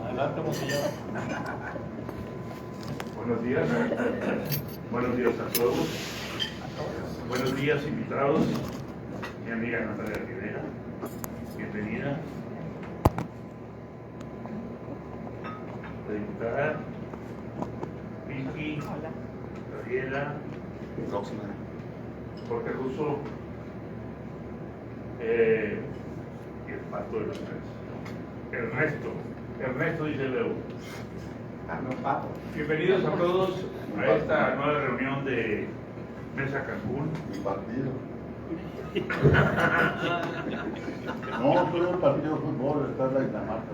Adelante, monseñor. Buenos días. Buenos días a todos. Buenos días, invitados. Mi amiga Natalia Rivera. Bienvenida. La diputada Vicky, Gabriela, Próxima. Jorge Russo y el pato de los tres. Ernesto dice Leo. Bienvenidos a todos a esta nueva reunión de Mesa Cancún. Mi partido. No, pero el partido de fútbol está en la Dinamarca.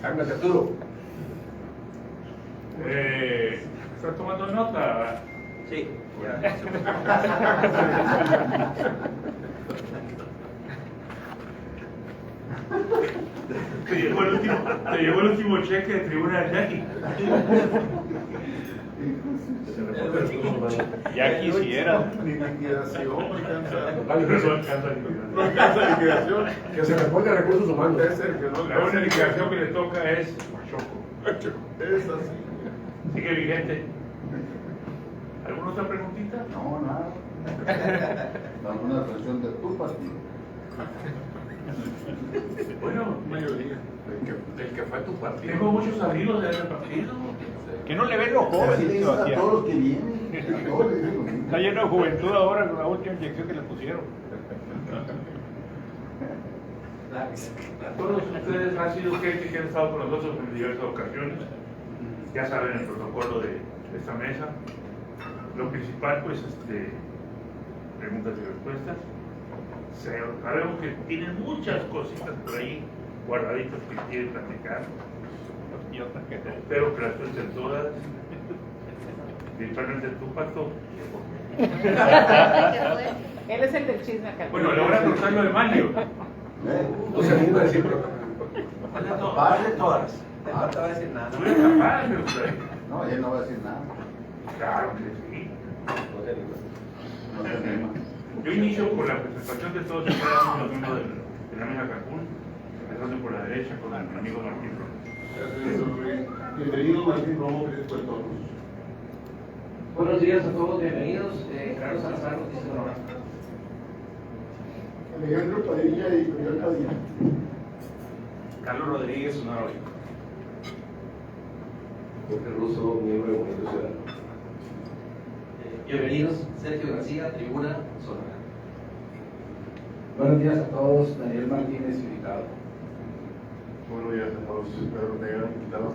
Ándate, Arturo. ¿Estás tomando nota? Sí. Te llegó el último cheque de Tribuna del Yaqui. Ya quisiera. Ni liquidación, ni cansado. No alcanza a liquidar. No alcanza liquidación. Que se responde a recursos humanos. Es el que no La única liquidación que le toca es Machoco. Es así. Sigue vigente. ¿Alguna otra preguntita? No, nada. Alguna reflexión de tu partido. Bueno, Mayoría. El que fue tu partido. tengo muchos amigos de ese partido. Que no le ven los Así jóvenes, le dicen a Sebastián. todos los que vienen. A todos les digo. Está lleno de juventud ahora con la última inyección que le pusieron. Todos ustedes han sido gente que han estado con nosotros en diversas ocasiones. Ya saben el protocolo de esta mesa. Lo principal, pues, preguntas y respuestas. Sabemos que tienen muchas cositas por ahí guardaditas que quieren platicar. Y otras que no. Espero que las cuenten todas. Principalmente tu pato. Él es el del chisme acá. Bueno, le voy a contar lo de Mario. No se anima a decir. Vale todas. No te va a decir nada. No eres capaz de usted. No, él no va a decir nada. Claro que sí. No se anima. Yo inicio por la presentación de todos y cada uno de los miembros de la mesa Cancún, empezando por la derecha con mi amigo Martín Rojas. Bienvenido Martín Romo, Crespo de Toros. Buenos días a todos, bienvenidos. Carlos Salazar, Noticias Sonora. Alejandro Padilla y Miguel Padilla. Carlos Rodríguez, Sonora Hoy. Jorge Russo, miembro de Movimiento Ciudadano. Bienvenidos, Sergio García, Tribuna Sonora. Buenos días a todos, Daniel Martínez, invitado. Buenos días a todos, Pedro Negra, invitado.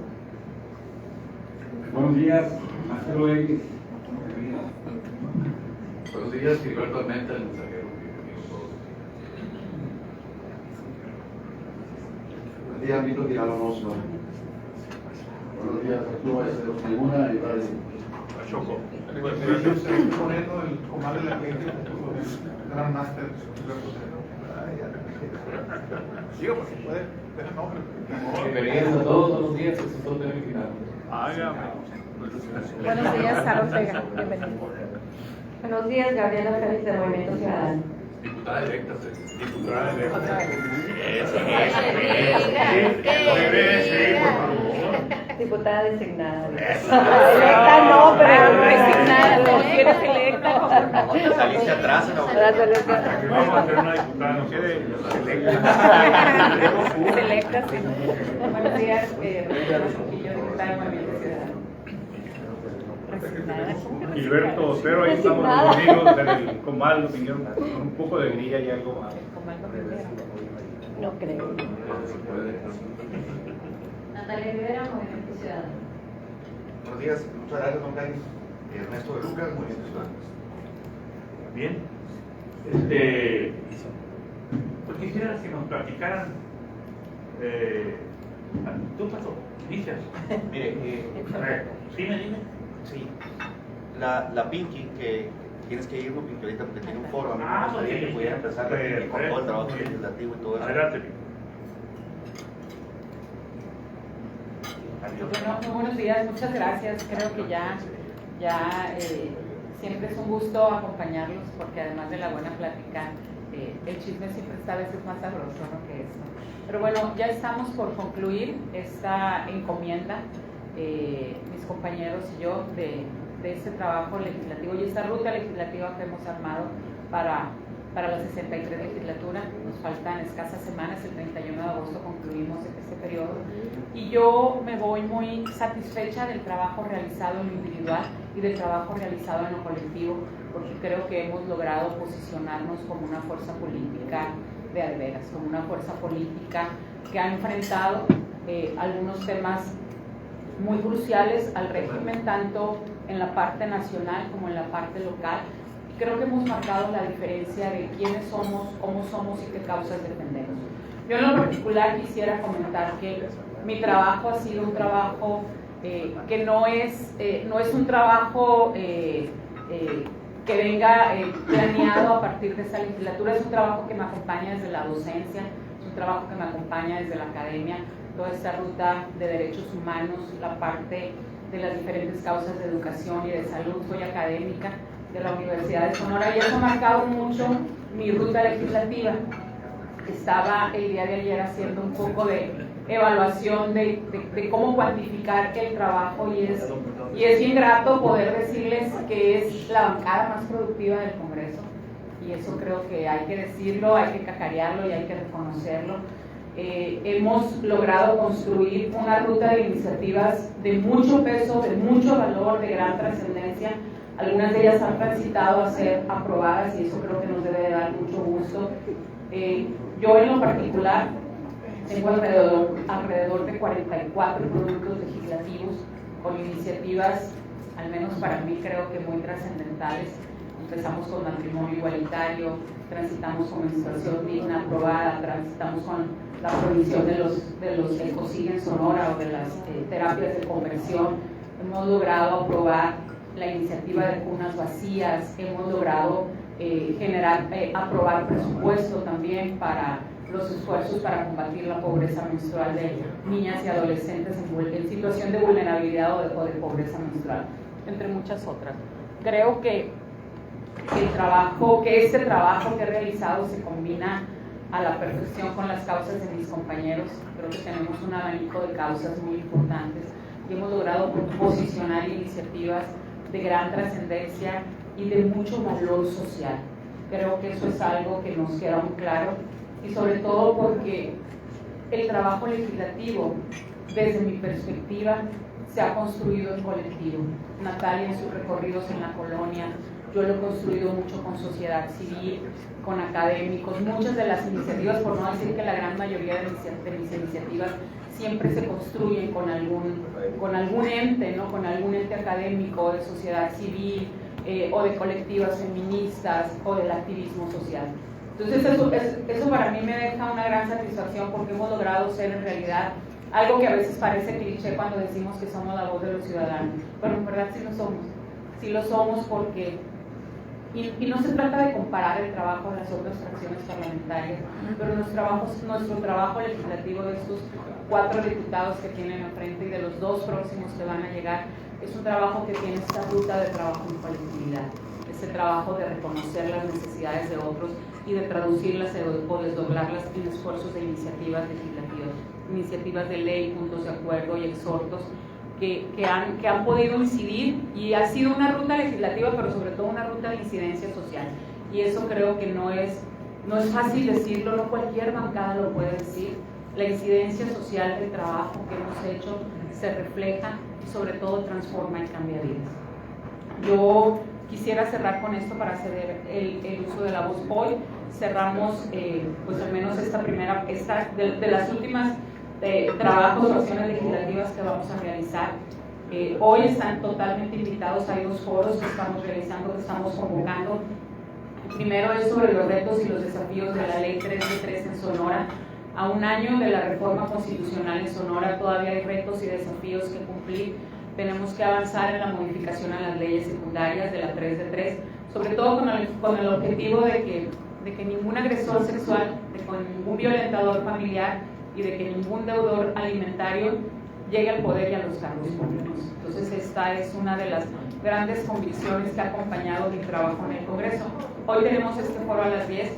Buenos días, Marcelo X. Buenos días, Gilberto Armenta, el mensajero. Buenos días, Mito Tirano Osma. Buenos días, Arturo Ballesteros, Tribuna y Radio. Choco. Moreno, el comadre de la gente, el gran máster. Digo, porque puede. Bienvenidos a todos, buenos días, es todo terminado. Hágame. Buenos días, Sara Ortega. Bienvenido. Buenos días, Gabriela Félix de Movimiento Ciudadano. Diputada electa, Diputada de Otra vez. Sí, por favor. Diputada designada. Electa no, pero resignada. No quieres electa, por favor. Saliste atrás, ¿no? Que vamos a hacer una diputada, no quede Selecta, sí. Buenos días, Rogelio Trujillo, diputada de Movimiento Ciudadano. Resignada. ¿Cómo que resignada? Gilberto Otero, ahí estamos Resignada. reunidos en el Comal, nos vinieron con un poco de grilla y algo más. Como algo primero. No creo. Natalia Rivera, Movimiento Ciudadano. Buenos días, muchas gracias, don Carlos. Ernesto de Lucas, Movimiento Ciudadano. Bien. Pues quisiera que nos platicaran. Tú, Pato, inicias. Mire, Dime. sí, la Pinky, que tienes que ir, Pinky, ahorita porque tiene un foro, a mí Ah, me gustaría que sí. pudiera empezar Perfecto. con todo el trabajo legislativo y todo eso. Adelante, Vicky. Bueno, muy buenos días, muchas gracias. Creo que ya siempre es un gusto acompañarlos porque además de la buena plática el chisme siempre está a veces más sabroso, ¿no?, que esto. Pero bueno, ya estamos por concluir esta encomienda, mis compañeros y yo, de este trabajo legislativo y esta ruta legislativa que hemos armado para la 63 legislatura. Nos faltan escasas semanas, el 31 de agosto concluimos este periodo, y yo me voy muy satisfecha del trabajo realizado en lo individual y del trabajo realizado en lo colectivo, porque creo que hemos logrado posicionarnos como una fuerza política de a de veras, como una fuerza política que ha enfrentado algunos temas muy cruciales al régimen, tanto en la parte nacional como en la parte local. Creo que hemos marcado la diferencia de quiénes somos, cómo somos y qué causas defendemos. Yo en lo particular quisiera comentar que mi trabajo ha sido un trabajo que no es un trabajo que venga planeado a partir de esta legislatura, es un trabajo que me acompaña desde la docencia, es un trabajo que me acompaña desde la academia, toda esta ruta de derechos humanos, la parte de las diferentes causas de educación y de salud. Soy académica de la Universidad de Sonora y eso ha marcado mucho mi ruta legislativa. Estaba el día de ayer haciendo un poco de evaluación de cómo cuantificar el trabajo y es bien grato poder decirles que es la bancada más productiva del Congreso, y eso creo que hay que decirlo, hay que cacarearlo y hay que reconocerlo. Hemos logrado construir una ruta de iniciativas de mucho peso, de mucho valor, de gran trascendencia. Algunas de ellas han transitado a ser aprobadas y eso creo que nos debe de dar mucho gusto. Yo en lo particular tengo alrededor de 44 productos legislativos con iniciativas, al menos para mí creo que muy trascendentales. Empezamos con matrimonio igualitario, transitamos con menstruación digna aprobada, transitamos con la prohibición de los ecocidios en Sonora o de las terapias de conversión. Hemos logrado aprobar la iniciativa de cunas vacías, hemos logrado aprobar presupuesto también para los esfuerzos para combatir la pobreza menstrual de niñas y adolescentes en situación de vulnerabilidad o de pobreza menstrual, entre muchas otras. Creo que este trabajo que he realizado se combina a la perfección con las causas de mis compañeros. Creo que tenemos un abanico de causas muy importantes y hemos logrado posicionar iniciativas de gran trascendencia y de mucho valor social. Creo que eso es algo que nos queda muy claro, y sobre todo porque el trabajo legislativo, desde mi perspectiva, se ha construido en colectivo. Natalia en sus recorridos en la colonia, yo lo he construido mucho con sociedad civil, con académicos. Muchas de las iniciativas, por no decir que la gran mayoría de mis iniciativas, siempre se construyen con algún ente, ¿no?, con algún ente académico, de sociedad civil, o de colectivas feministas, o del activismo social. Entonces eso para mí me deja una gran satisfacción, porque hemos logrado ser en realidad algo que a veces parece cliché cuando decimos que somos la voz de los ciudadanos. Pero en verdad sí lo somos porque... Y no se trata de comparar el trabajo de las otras fracciones parlamentarias, pero nuestro trabajo legislativo de estos 4 diputados que tienen enfrente y de los 2 próximos que van a llegar, es un trabajo que tiene esta ruta de trabajo en colectividad, ese trabajo de reconocer las necesidades de otros y de traducirlas o desdoblarlas en esfuerzos de iniciativas legislativas, iniciativas de ley, puntos de acuerdo y exhortos que han podido incidir, y ha sido una ruta legislativa, pero sobre todo una ruta de incidencia social. Y eso creo que no es fácil decirlo, no cualquier bancada lo puede decir. La incidencia social del trabajo que hemos hecho se refleja y sobre todo transforma y cambia vidas. Yo quisiera cerrar con esto para ceder el uso de la voz. Hoy cerramos, pues al menos de las últimas trabajos o acciones legislativas que vamos a realizar. Hoy están totalmente invitados. Hay 2 foros que estamos realizando, que estamos convocando. El primero es sobre los retos y los desafíos de la Ley 3 de 3 en Sonora. A un año de la reforma constitucional en Sonora todavía hay retos y desafíos que cumplir. Tenemos que avanzar en la modificación a las leyes secundarias de la 3 de 3, sobre todo con el objetivo de que ningún agresor sexual, de que ningún violentador familiar y de que ningún deudor alimentario llegue al poder y a los cargos públicos. Entonces esta es una de las grandes convicciones que ha acompañado mi trabajo en el Congreso. Hoy tenemos este foro a las 10.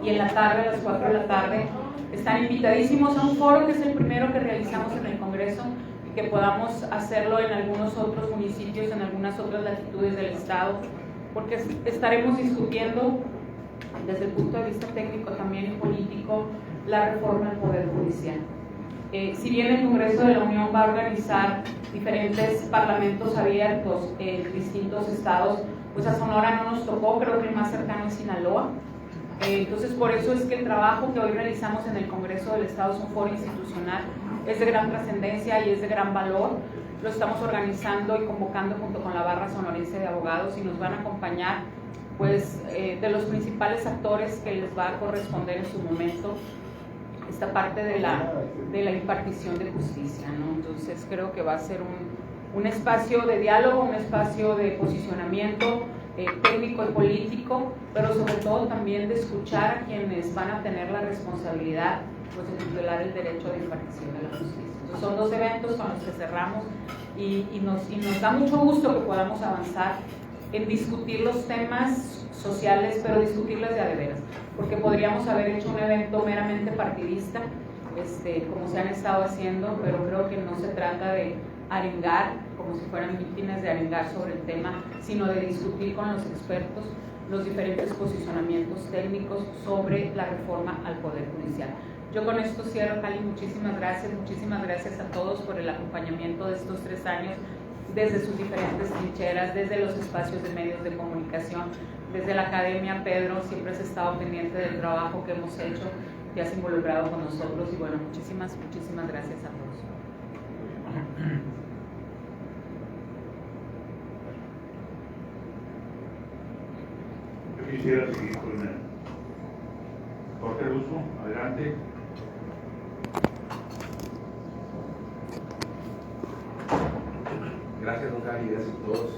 y en la tarde, a las 4 de la tarde. Están invitadísimos a un foro que es el primero que realizamos en el Congreso y que podamos hacerlo en algunos otros municipios, en algunas otras latitudes del Estado, porque estaremos discutiendo desde el punto de vista técnico también y político la reforma del Poder Judicial. Si bien el Congreso de la Unión va a organizar diferentes parlamentos abiertos en distintos estados, pues a Sonora no nos tocó, creo que el más cercano es Sinaloa. Entonces, por eso es que el trabajo que hoy realizamos en el Congreso del Estado es un foro institucional, es de gran trascendencia y es de gran valor. Lo estamos organizando y convocando junto con la Barra Sonorense de Abogados y nos van a acompañar pues, de los principales actores que les va a corresponder en su momento esta parte de la impartición de justicia, ¿no? Entonces, creo que va a ser un espacio de diálogo, un espacio de posicionamiento técnico y político, pero sobre todo también de escuchar a quienes van a tener la responsabilidad pues, de tutelar el derecho de impartición de la justicia. Entonces, son 2 eventos con los que cerramos y nos da mucho gusto que podamos avanzar en discutir los temas sociales, pero discutirlas de a de veras, porque podríamos haber hecho un evento meramente partidista, como se han estado haciendo, pero creo que no se trata de arengar, como si fueran mítines de arengar sobre el tema, sino de discutir con los expertos los diferentes posicionamientos técnicos sobre la reforma al Poder Judicial. Yo con esto cierro, Cali, muchísimas gracias a todos por el acompañamiento de estos 3 años, desde sus diferentes trincheras, desde los espacios de medios de comunicación, desde la academia. Pedro, siempre has estado pendiente del trabajo que hemos hecho, te has involucrado con nosotros y bueno, muchísimas gracias a todos. Yo quisiera seguir con Jorge Russo, adelante. Gracias, don Cali, gracias a todos.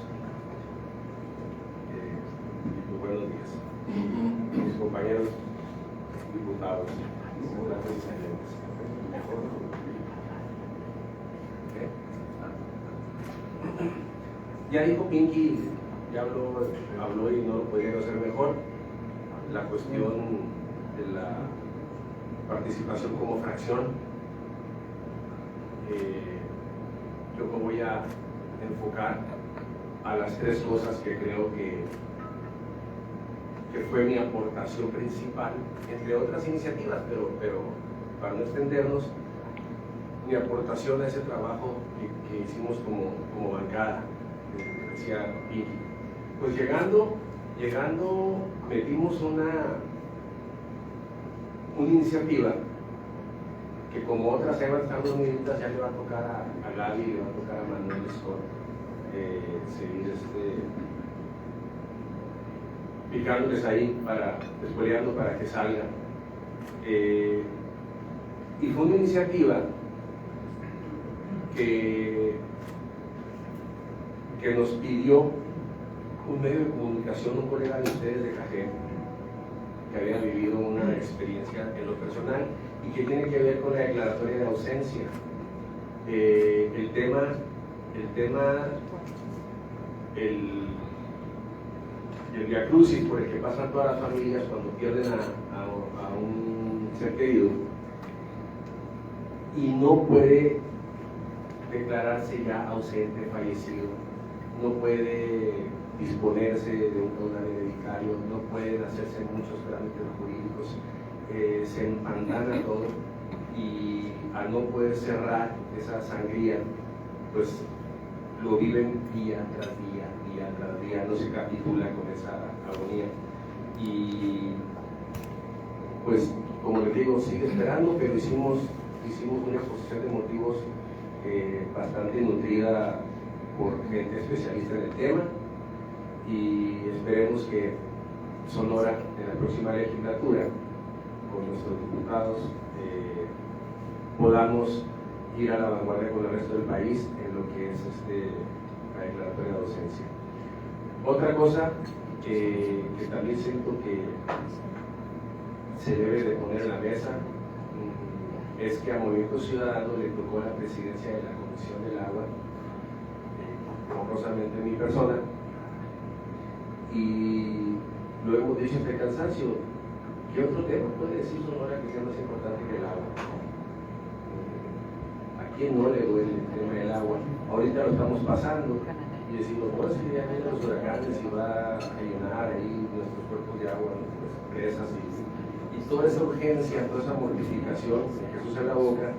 Muy buenos días. Mis compañeros diputados, ya dijo Pinky, ya habló y no lo podría hacer mejor, la cuestión de la participación como fracción. Yo me voy a enfocar a las 3 cosas que creo que fue mi aportación principal, entre otras iniciativas, pero para no extendernos, mi aportación a ese trabajo que hicimos como bancada, decía Vicky. Pues llegando metimos una iniciativa que, como otras se van estando unidas, ya le va a tocar a Gaby, le va a tocar a Manuel Scott seguir picándoles ahí, espoleando para que salgan. Y fue una iniciativa que nos pidió un medio de comunicación, un colega de ustedes de Cajén, que había vivido una experiencia en lo personal y que tiene que ver con la declaratoria de ausencia. El viacrucis por el que pasan todas las familias cuando pierden a un ser querido y no puede declararse ya ausente, fallecido, no puede disponerse de un caudal hereditario, no pueden hacerse muchos trámites jurídicos, se empantana todo y al no poder cerrar esa sangría, pues lo viven día tras día, no se capitula con esa agonía. Y pues, como les digo, sigue esperando, pero hicimos una exposición de motivos bastante nutrida por gente especialista en el tema y esperemos que Sonora en la próxima legislatura con nuestros diputados podamos ir a la vanguardia con el resto del país en lo que es la declaratoria de ausencia. Otra cosa que también siento que se debe de poner en la mesa es que a Movimiento Ciudadano le tocó la presidencia de la Comisión del Agua, honrosamente mi persona, y lo hemos dicho hasta el cansancio, ¿Qué otro tema puede decir Sonora que sea más importante que el agua? ¿A quién no le duele el tema del agua? Ahorita lo estamos pasando y decimos, bueno, si ya vienen los huracanes y va a llenar ahí nuestros cuerpos de agua, nuestras presas y toda esa urgencia, toda esa mortificación que Jesús en la boca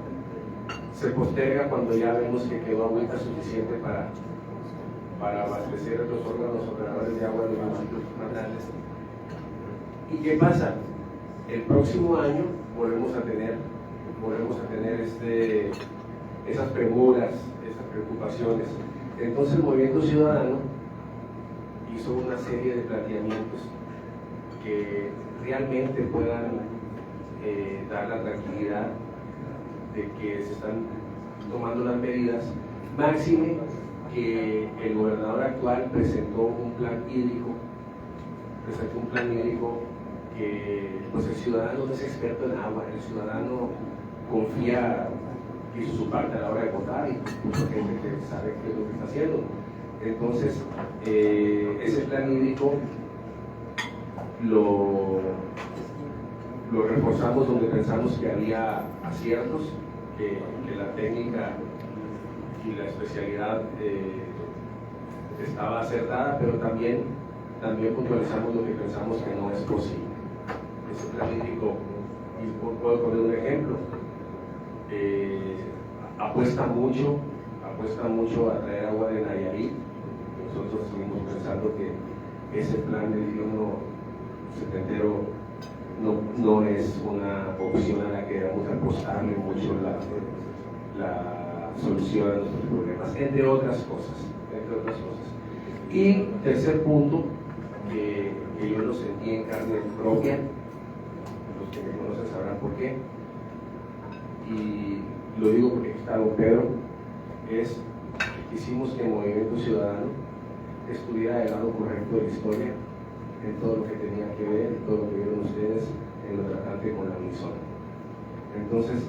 se posterga cuando ya vemos que quedó agüita suficiente para abastecer los órganos operadores de agua de los municipios más grandes. ¿Y qué pasa? El próximo año volvemos a tener esas premuras, esas preocupaciones. Entonces el Movimiento Ciudadano hizo una serie de planteamientos que realmente puedan dar la tranquilidad de que se están tomando las medidas. Máxime que el gobernador actual presentó un plan hídrico que pues el ciudadano no es experto en agua, el ciudadano confía, hizo su parte a la hora de votar y puso gente que sabe qué es lo que está haciendo. Entonces, ese plan hídrico lo reforzamos donde pensamos que había aciertos, que la técnica y la especialidad estaba acertada, pero también puntualizamos lo que pensamos que no es posible. Ese plan hídrico, y puedo poner un ejemplo, apuesta mucho a traer agua de Nayarit. Nosotros seguimos pensando que ese plan del gobierno setentero no es una opción a la que debemos apostarle mucho la solución a nuestros problemas, entre otras cosas. Y tercer punto, que yo lo sentí en carne propia, los que me conocen sabrán por qué, y lo digo porque está don Pedro, es que quisimos que el Movimiento Ciudadano estuviera el lado correcto de la historia en todo lo que tenía que ver, en todo lo que vieron ustedes en lo tratante con la Unizona. Entonces,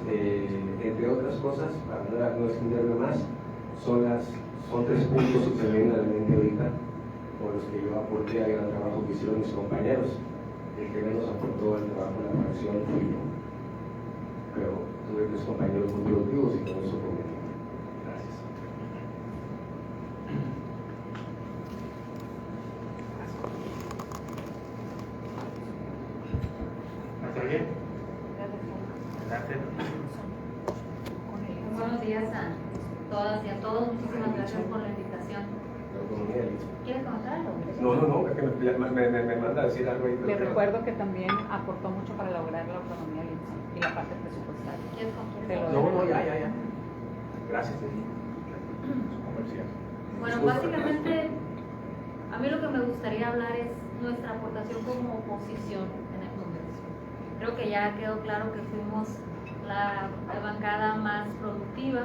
entre otras cosas, para no extenderme más, son tres puntos que se me vienen a la mente ahorita, con los que yo aporté al gran trabajo que hicieron mis compañeros. El que menos aportó al trabajo de la fracción fui yo, pero tuve tres compañeros muy productivos y con eso prometí. Gracias. ¿Está bien? Adelante. Buenos días a todas y a todos. Muchísimas gracias por la invitación. ¿Quieres comentar algo? No, es que me manda a decir algo ahí. Les recuerdo que también aportó mucho para lograr la autonomía y la parte presupuestaria. ¿Quieres No, ya. Gracias. Bueno, básicamente, a mí lo que me gustaría hablar es nuestra aportación como oposición en el Congreso. Creo que ya quedó claro que fuimos la bancada más productiva,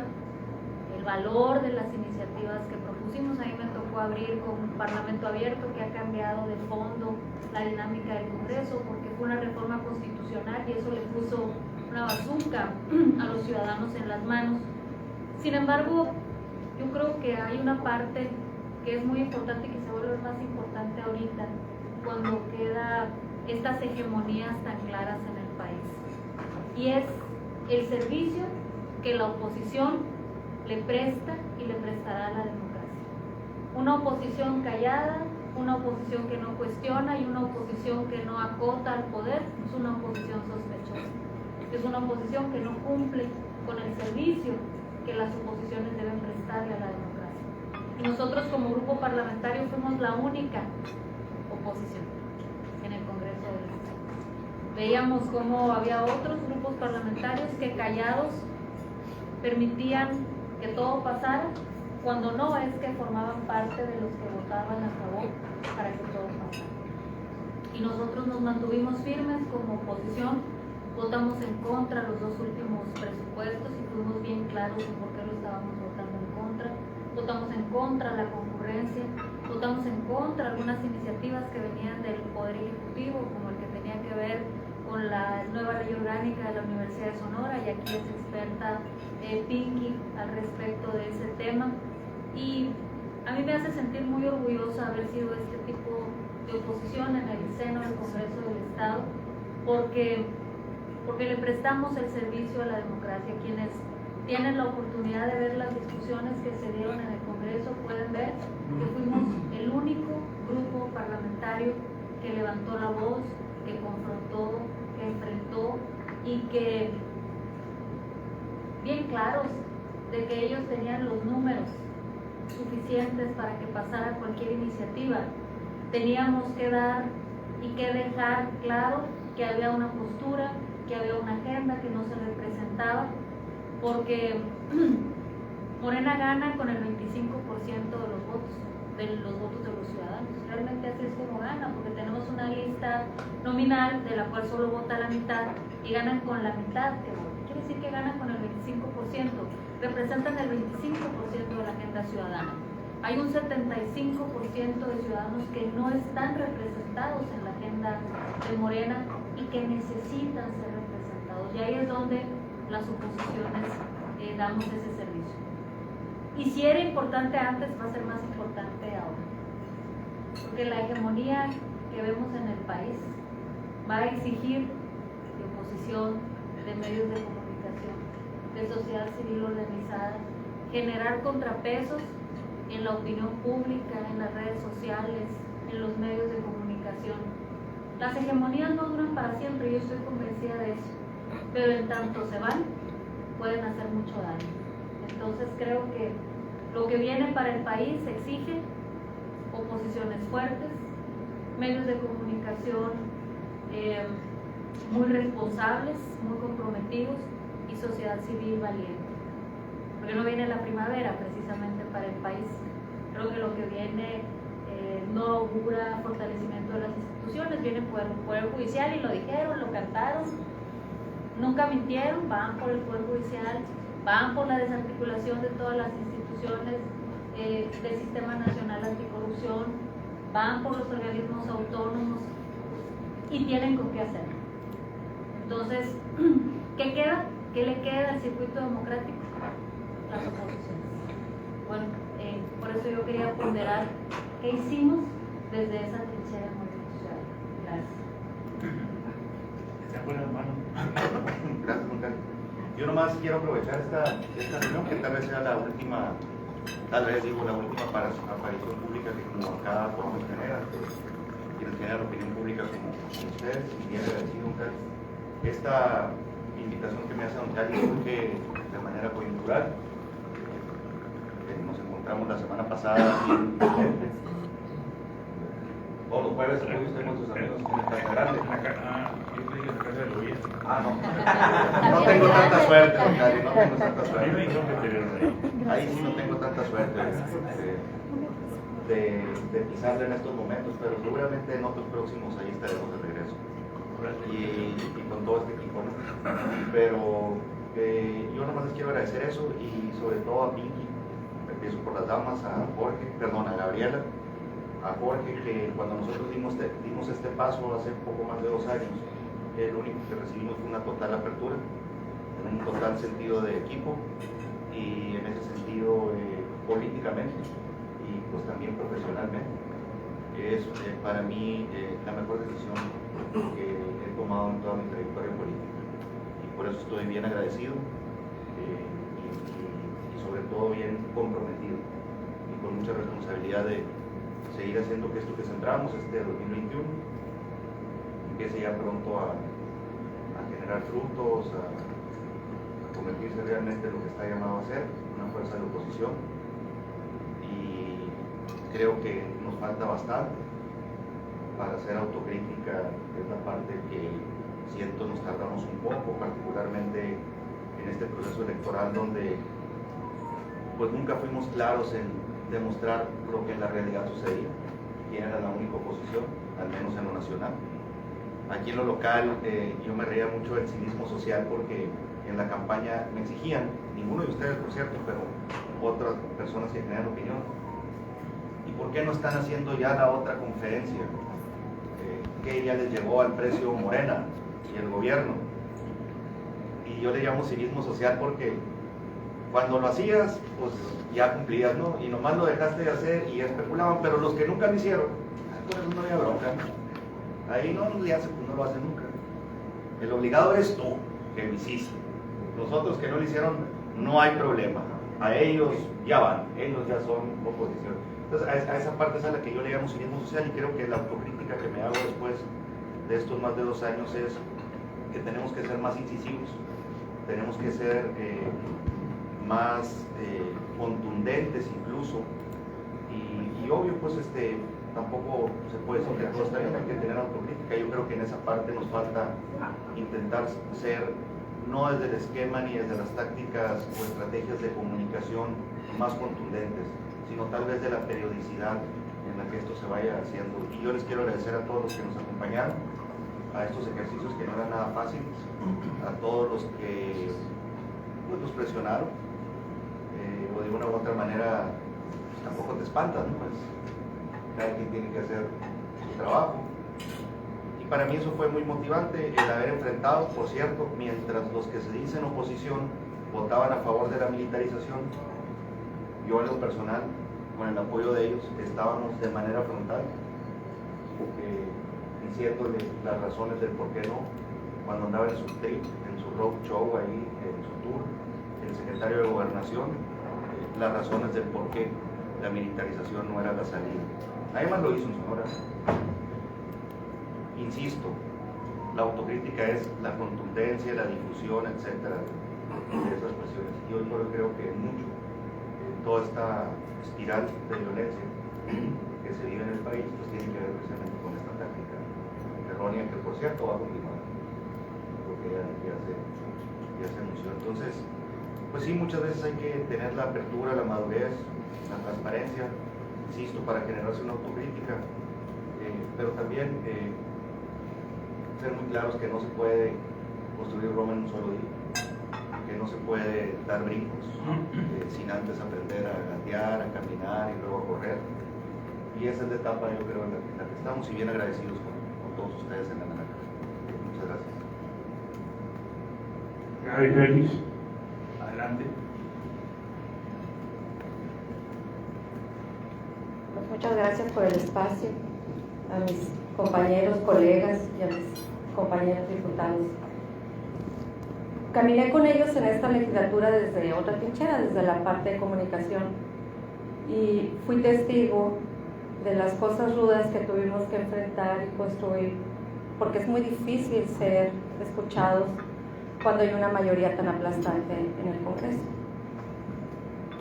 el valor de las iniciativas que propusimos. A mí me tocó abrir con un parlamento abierto que ha cambiado de fondo la dinámica del Congreso, porque fue una reforma constitucional y eso le puso una bazuca a los ciudadanos en las manos. Sin embargo, yo creo que hay una parte que es muy importante y que se vuelve más importante ahorita, cuando queda estas hegemonías tan claras en el país, y es el servicio que la oposición le presta y le prestará a la democracia. Una oposición callada, una oposición que no cuestiona y una oposición que no acota al poder es una oposición sospechosa. Es una oposición que no cumple con el servicio que las oposiciones deben prestarle a la democracia. Y nosotros como grupo parlamentario fuimos la única oposición en el Congreso del Estado. Veíamos cómo había otros grupos parlamentarios que callados permitían que todo pasara, cuando no es que formaban parte de los que votaban a favor para que todo pasara. Y nosotros nos mantuvimos firmes como oposición, votamos en contra los dos últimos presupuestos y fuimos bien claros en por qué lo estábamos votando en contra. Votamos en contra la concurrencia, votamos en contra algunas iniciativas que venían del Poder Ejecutivo, como el que tenía que ver con la nueva ley orgánica de la Universidad de Sonora, y aquí es experta Pinky al respecto de ese tema. Y a mí me hace sentir muy orgullosa haber sido este tipo de oposición en el seno del Congreso del Estado, porque le prestamos el servicio a la democracia. Quienes tienen la oportunidad de ver las discusiones que se dieron en el Congreso pueden ver que fuimos el único grupo parlamentario que levantó la voz, que confrontó, que enfrentó y que, bien claros de que ellos tenían los números suficientes para que pasara cualquier iniciativa, teníamos que dar y que dejar claro que había una postura, que había una agenda que no se representaba, porque Morena gana con el 25% de los votos de los ciudadanos. Realmente así es como gana, porque tenemos una lista nominal de la cual solo vota la mitad y ganan con la mitad que vota. Quiere decir que ganan con el 25%, representan el 25% de la agenda ciudadana. Hay un 75% de ciudadanos que no están representados en la agenda de Morena y que necesitan ser representados. Y ahí es donde las oposiciones damos ese servicio. Y si era importante antes, va a ser más importante ahora. Porque la hegemonía que vemos en el país va a exigir de oposición, de medios de comunicación, de sociedad civil organizada, generar contrapesos en la opinión pública, en las redes sociales, en los medios de comunicación. Las hegemonías no duran para siempre, yo estoy convencida de eso, pero en tanto se van, pueden hacer mucho daño. Entonces creo que lo que viene para el país exige oposiciones fuertes, medios de comunicación muy responsables, muy comprometidos y sociedad civil valiente. Porque no viene la primavera precisamente para el país. Creo que lo que viene no augura fortalecimiento de las instituciones, viene por el Poder Judicial y lo dijeron, lo cantaron, nunca mintieron, van por el Poder Judicial, van por la desarticulación de todas las instituciones del Sistema Nacional Anticorrupción, van por los organismos autónomos y tienen con qué hacerlo. Entonces, ¿qué queda? ¿Qué le queda al circuito democrático? Las oposiciones. Bueno, por eso yo quería ponderar qué hicimos desde esa trinchera Movimiento Ciudadano. Gracias. ¿Se acuerdan, hermano? Gracias, Juan Carlos. Yo nomás quiero aprovechar esta reunión, que tal vez sea la última, la última aparición pública que como acá podemos tener, quienes generan opinión pública como ustedes, y bien agradecido, Juan Carlos. Esta invitación que me hace Don Cali surge de manera coyuntural. Nos encontramos la semana pasada aquí en Vicente. Todos los jueves acude usted con sus amigos en el Casa Grande. Yo estoy en la casa de Loías. No. No tengo tanta suerte, Don Cali, no tengo tanta A mí me suerte. dijeron que te ahí. Ahí sí no tengo tanta suerte de pisarle en estos momentos, pero seguramente en otros próximos ahí estaremos de regreso. Y con todo este equipo, ¿no? Pero yo nomás les quiero agradecer eso y sobre todo a Pinky, empiezo por las damas, a Gabriela, a Jorge, que cuando nosotros dimos este paso hace poco más de 2 años, lo único que recibimos fue una total apertura, en un total sentido de equipo y en ese sentido políticamente y pues también profesionalmente. Es para mí la mejor decisión que he tomado en toda mi trayectoria política y por eso estoy bien agradecido y sobre todo bien comprometido y con mucha responsabilidad de seguir haciendo que esto que sembramos este 2021 empiece ya pronto a generar frutos, a convertirse realmente en lo que está llamado a ser una fuerza de oposición. Y creo que nos falta bastante para hacer autocrítica, es la parte que siento nos tardamos un poco, particularmente en este proceso electoral donde pues nunca fuimos claros en demostrar lo que en la realidad sucedía, quién era la única oposición, al menos en lo nacional. Aquí en lo local yo me reía mucho del cinismo social porque en la campaña me exigían, ninguno de ustedes por cierto, pero otras personas que generan opinión, ¿y por qué no están haciendo ya la otra conferencia? Que ya les llegó al precio Morena y el gobierno. Y yo le llamo cinismo social porque cuando lo hacías, pues ya cumplías, ¿no? Y nomás lo dejaste de hacer y especulaban, pero los que nunca lo hicieron, por eso no había bronca. Ahí no le hacen, pues no lo hacen nunca. El obligado eres tú, que lo hiciste. Los otros que no lo hicieron, no hay problema. A ellos ya van, ellos ya son oposición. Entonces, a esa parte es a la que yo le llamo cinismo social, y creo que la autocrítica que me hago después de estos más de 2 años es que tenemos que ser más incisivos, tenemos que ser más contundentes incluso, y obvio, pues tampoco se puede decir que todo está bien, hay que tener autocrítica. Yo creo que en esa parte nos falta intentar ser, no desde el esquema ni desde las tácticas o estrategias de comunicación más contundentes, sino tal vez de la periodicidad en la que esto se vaya haciendo. Y yo les quiero agradecer a todos los que nos acompañaron a estos ejercicios que no eran nada fáciles, a todos los que pues, nos presionaron, o de una u otra manera pues, tampoco te espantas, ¿no? Cada quien tiene que hacer su trabajo. Y para mí eso fue muy motivante, el haber enfrentado, por cierto, mientras los que se dicen oposición votaban a favor de la militarización, yo en lo personal, con el apoyo de ellos, estábamos de manera frontal, diciéndole las razones del por qué no, cuando andaba en su trip, en su road show ahí, en su tour, el secretario de Gobernación, las razones del por qué la militarización no era la salida. Nadie más lo hizo en Sonora. Insisto, la autocrítica es la contundencia, la difusión, etcétera, de esas presiones. Y hoy creo que mucho toda esta espiral de violencia que se vive en el país pues tiene que ver precisamente con esta táctica errónea, que por cierto va a continuar, porque ya se anunció. Entonces, pues sí, muchas veces hay que tener la apertura, la madurez, la transparencia, insisto, para generarse una autocrítica, pero también ser muy claros que no se puede construir Roma en un solo día, que no se puede dar brincos sin antes aprender a gatear, a caminar y luego a correr. Y esa es la etapa, yo creo, en la que estamos, y bien agradecidos con todos ustedes en la naranja. Muchas gracias. Gaby Félix, adelante. Pues muchas gracias por el espacio, a mis compañeros, colegas y a mis compañeros diputados. Caminé con ellos en esta legislatura desde otra trinchera, desde la parte de comunicación, y fui testigo de las cosas rudas que tuvimos que enfrentar y construir, porque es muy difícil ser escuchados cuando hay una mayoría tan aplastante en el Congreso,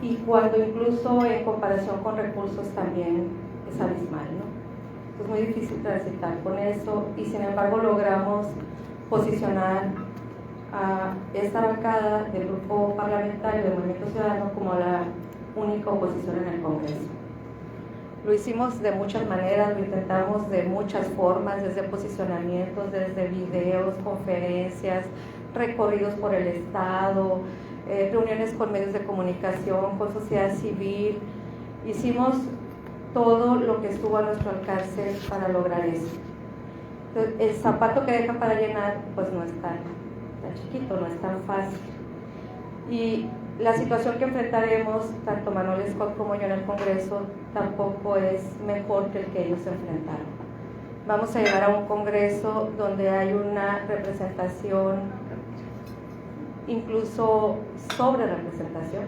y cuando incluso en comparación con recursos también es abismal, ¿no? Es muy difícil transitar con eso, y sin embargo logramos posicionar a esta bancada del grupo parlamentario del Movimiento Ciudadano como la única oposición en el Congreso. Lo hicimos de muchas maneras, lo intentamos de muchas formas, desde posicionamientos, desde videos, conferencias, recorridos por el Estado, reuniones con medios de comunicación, con sociedad civil. Hicimos todo lo que estuvo a nuestro alcance para lograr eso. Entonces, el zapato que deja para llenar pues no es tan chiquito, no es tan fácil. Y la situación que enfrentaremos, tanto Manuel Scott como yo en el Congreso, tampoco es mejor que el que ellos enfrentaron. Vamos a llegar a un Congreso donde hay una representación, incluso sobre representación,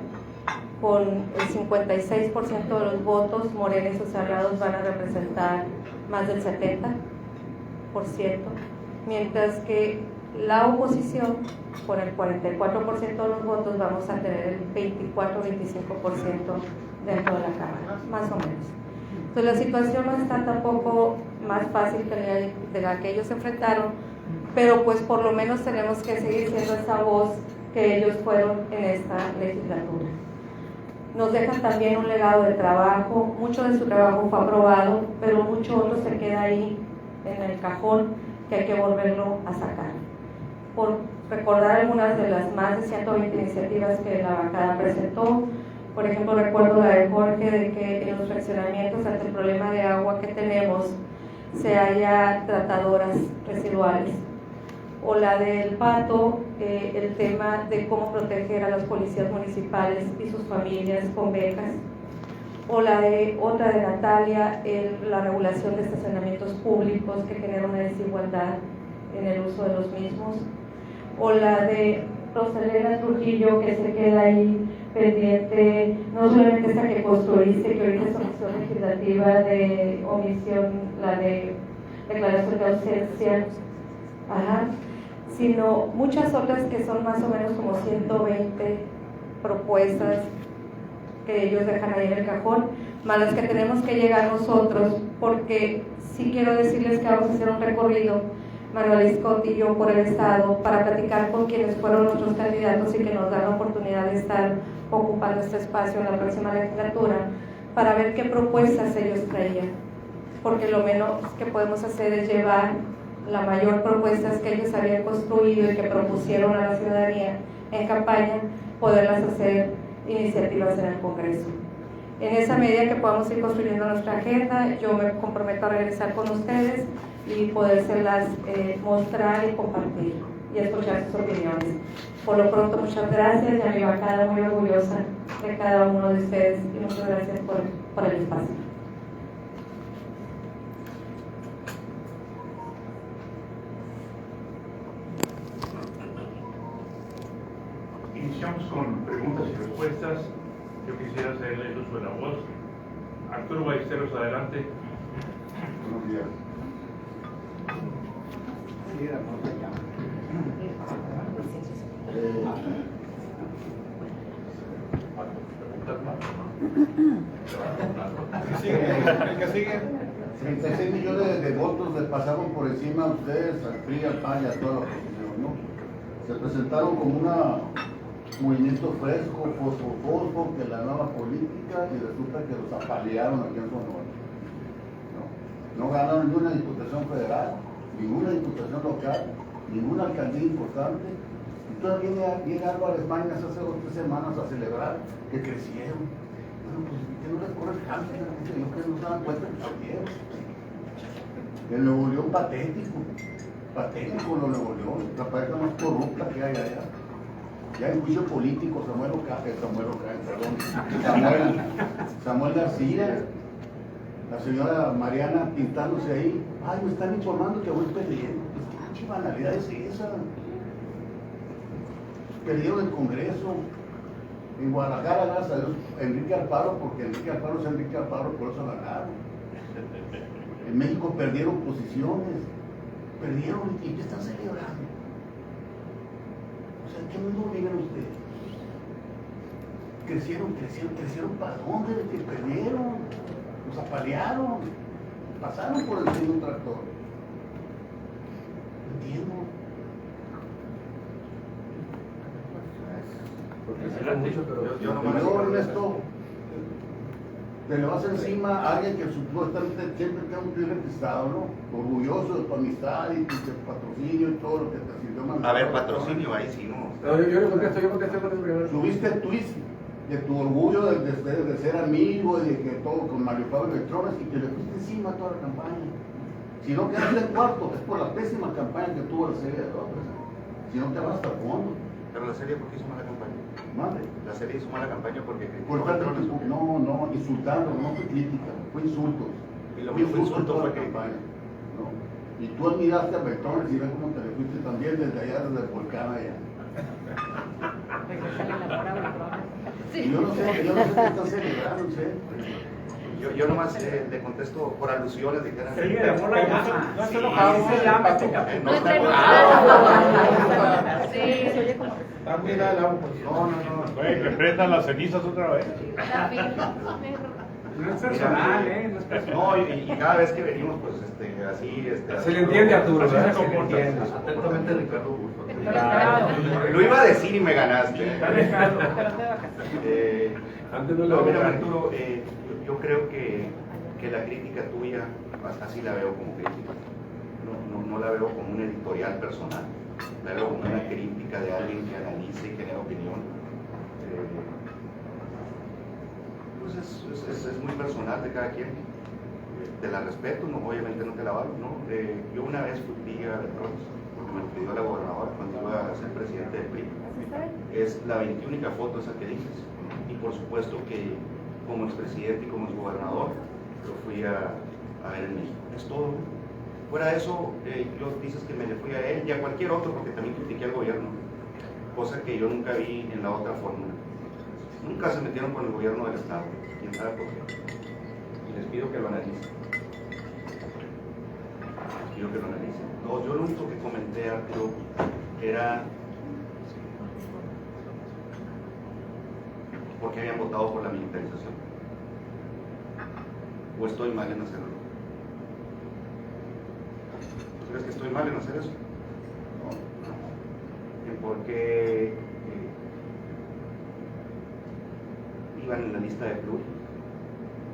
con el 56% de los votos. Morena y sus aliados van a representar más del 70%, mientras que la oposición, por el 44% de los votos, vamos a tener el 24-25% dentro de la Cámara, más o menos. Entonces la situación no está tampoco más fácil que la que ellos enfrentaron, pero pues por lo menos tenemos que seguir siendo esa voz que ellos fueron en esta legislatura. Nos dejan también un legado de trabajo, mucho de su trabajo fue aprobado, pero mucho otro se queda ahí en el cajón, que hay que volverlo a sacar. Por recordar algunas de las más de 120 iniciativas que la bancada presentó, por ejemplo, recuerdo la de Jorge de que en los fraccionamientos, ante el problema de agua que tenemos, se haya tratadoras residuales, o la del Pato, el tema de cómo proteger a las policías municipales y sus familias con becas, o la de otra de Natalia, la regulación de estacionamientos públicos que genera una desigualdad en el uso de los mismos, o la de Rosalena Trujillo, que se queda ahí pendiente, no solamente esa que construiste, que ahorita es omisión legislativa de omisión, la de declaración de ausencia, sino muchas otras que son más o menos como 120 propuestas que ellos dejan ahí en el cajón, más las que tenemos que llegar nosotros, porque sí quiero decirles que vamos a hacer un recorrido, Manuel Scott y yo, por el estado, para platicar con quienes fueron nuestros candidatos y que nos dan la oportunidad de estar ocupando este espacio en la próxima legislatura, para ver qué propuestas ellos traían, porque lo menos que podemos hacer es llevar la mayor propuestas que ellos habían construido y que propusieron a la ciudadanía en campaña, poderlas hacer iniciativas en el Congreso. En esa medida que podamos ir construyendo nuestra agenda, yo me comprometo a regresar con ustedes y podérselas mostrar y compartir y escuchar sus opiniones. Por lo pronto, muchas gracias y a mi bancada muy orgullosa de cada uno de ustedes y muchas gracias por el espacio. Iniciamos con preguntas y respuestas. Yo quisiera hacerle el uso de la voz. Arturo Ballesteros, adelante. Buenos días. El que sigue. 36 millones de votos le pasaron por encima a ustedes, al PRI, al PAN y a toda la oposición, ¿no? Se presentaron como un movimiento fresco, fosfo, que la nueva política, y resulta que los apalearon aquí en Sonora. No ganaron ninguna diputación federal, ninguna diputación local, ninguna alcaldía importante. Y todavía viene Álvarez Mañas hace 2 o 3 semanas a celebrar que crecieron. Bueno, pues que no les corre el cambio, que no se dan cuenta que crecieron. El Nuevo León patético lo Nuevo León, la pareja más corrupta que hay allá. Ya en juicio político, Samuel García, la señora Mariana pintándose ahí, ay, me están informando que voy perdiendo. ¿Qué banalidad es esa? Perdieron el Congreso. En Guadalajara, gracias a Dios, Enrique Alfaro, porque Enrique Alfaro es Enrique Alfaro, por eso ganaron. En México perdieron posiciones, y ¿qué están celebrando? O sea, ¿qué mundo viven ustedes? Crecieron para dónde, que perdieron, los apalearon, pasaron por el de un tractor. Entiendo. Yo, Ernesto, te le vas encima a alguien que supuestamente siempre te ha un registrado, ¿no? Orgulloso de tu amistad y tu patrocinio y todo lo que te sirvió más. A ver, patrocinio, ahí sí, ¿no? Yo le contesto primero. Subiste tweets de tu orgullo de ser amigo y de que todo con Mario Pablo Electrones y que le fuiste encima a toda la campaña. Si no quedaste en cuarto, es por la pésima campaña que tuvo la serie de López. Si no te vas hasta el fondo. Pero la serie, ¿por qué hizo mala campaña? ¿Madre? La serie hizo mala campaña porque... No, insultando, no fue crítica, fue insultos. Y lo mío fue insulto, toda fue la que... campaña. No. Y tú admiraste a Beltrones y ves cómo te le fuiste también desde allá, desde el volcán allá. Sí. Yo no sé qué están celebrando, no sé. Yo nomás le contesto por alusiones de que eran... Sigue de amor la llama. No se enojado, se llama este capítulo. No Nuestra está Sí, se oye como Está muy dada el agua. No. Güey, me prestan las cenizas otra vez. la piel. No es personal, No es personal. No, y cada vez que venimos, pues, así... Se le entiende, Arturo, Así ¿verdad? se Se le comporta. entiende. Atentamente, Ricardo Burfo. Lo iba a decir y me ganaste. Está dejando. Antes no No, lo mira, veía. Arturo, yo creo que la crítica tuya, así la veo como crítica. No la veo como un editorial personal. La veo como una crítica de alguien que analice y genera opinión. Pues es muy personal de cada quien. Te la respeto, obviamente no te la valgo, ¿no? Yo una vez fui a Beltrones, porque me lo pidió la gobernadora cuando iba a ser presidente del PRI. Es la 21ª foto esa que dices. Y por supuesto que como expresidente y como exgobernador lo fui a ver en México. Es todo. Fuera de eso, yo dices que me le fui a él y a cualquier otro, porque también critiqué al gobierno, cosa que yo nunca vi en la otra fórmula. Nunca se metieron con el gobierno del Estado, quién sabe por qué. Y les pido que lo analicen. Les pido que lo analicen. No, yo lo único que comenté, Arturo, era por qué habían votado por la militarización. ¿O estoy mal en hacerlo? ¿Tú crees que estoy mal en hacer eso? No. ¿En por qué iban en la lista de club?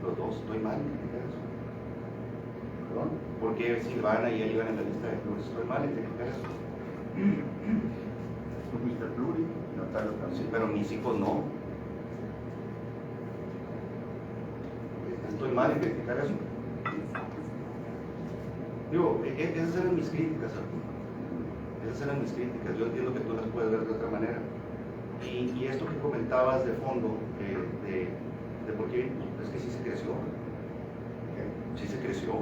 Los dos, ¿estoy mal en criticar eso? ¿Perdón? ¿Por qué Silvana y él iban en la lista de club? ¿Estoy mal en criticar eso? Tú fuiste pluri, Natalia también. Sí, pero mis hijos no. ¿Estoy mal en criticar eso? Digo, esas eran mis críticas, Arturo. Esas eran mis críticas. Yo entiendo que tú las puedes ver de otra manera. Y esto que comentabas de fondo, de por qué, es que sí se creció. Sí se creció.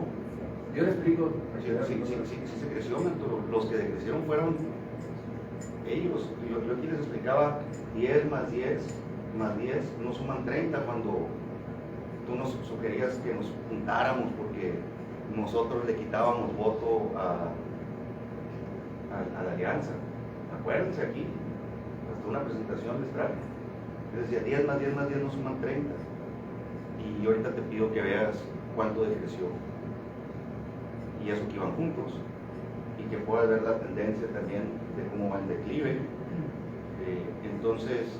Yo le explico. Sí se creció, Arturo. Los que decrecieron fueron ellos. Yo aquí les explicaba 10 más 10 más 10 no suman 30 cuando tú nos sugerías que nos juntáramos porque nosotros le quitábamos voto a la alianza. Acuérdense aquí, hasta una presentación les traje. Yo decía 10 más 10 más 10 no suman 30. Y ahorita te pido que veas cuánto decreció. Y eso que iban juntos. Y que puedas ver la tendencia también de cómo va el declive. Entonces,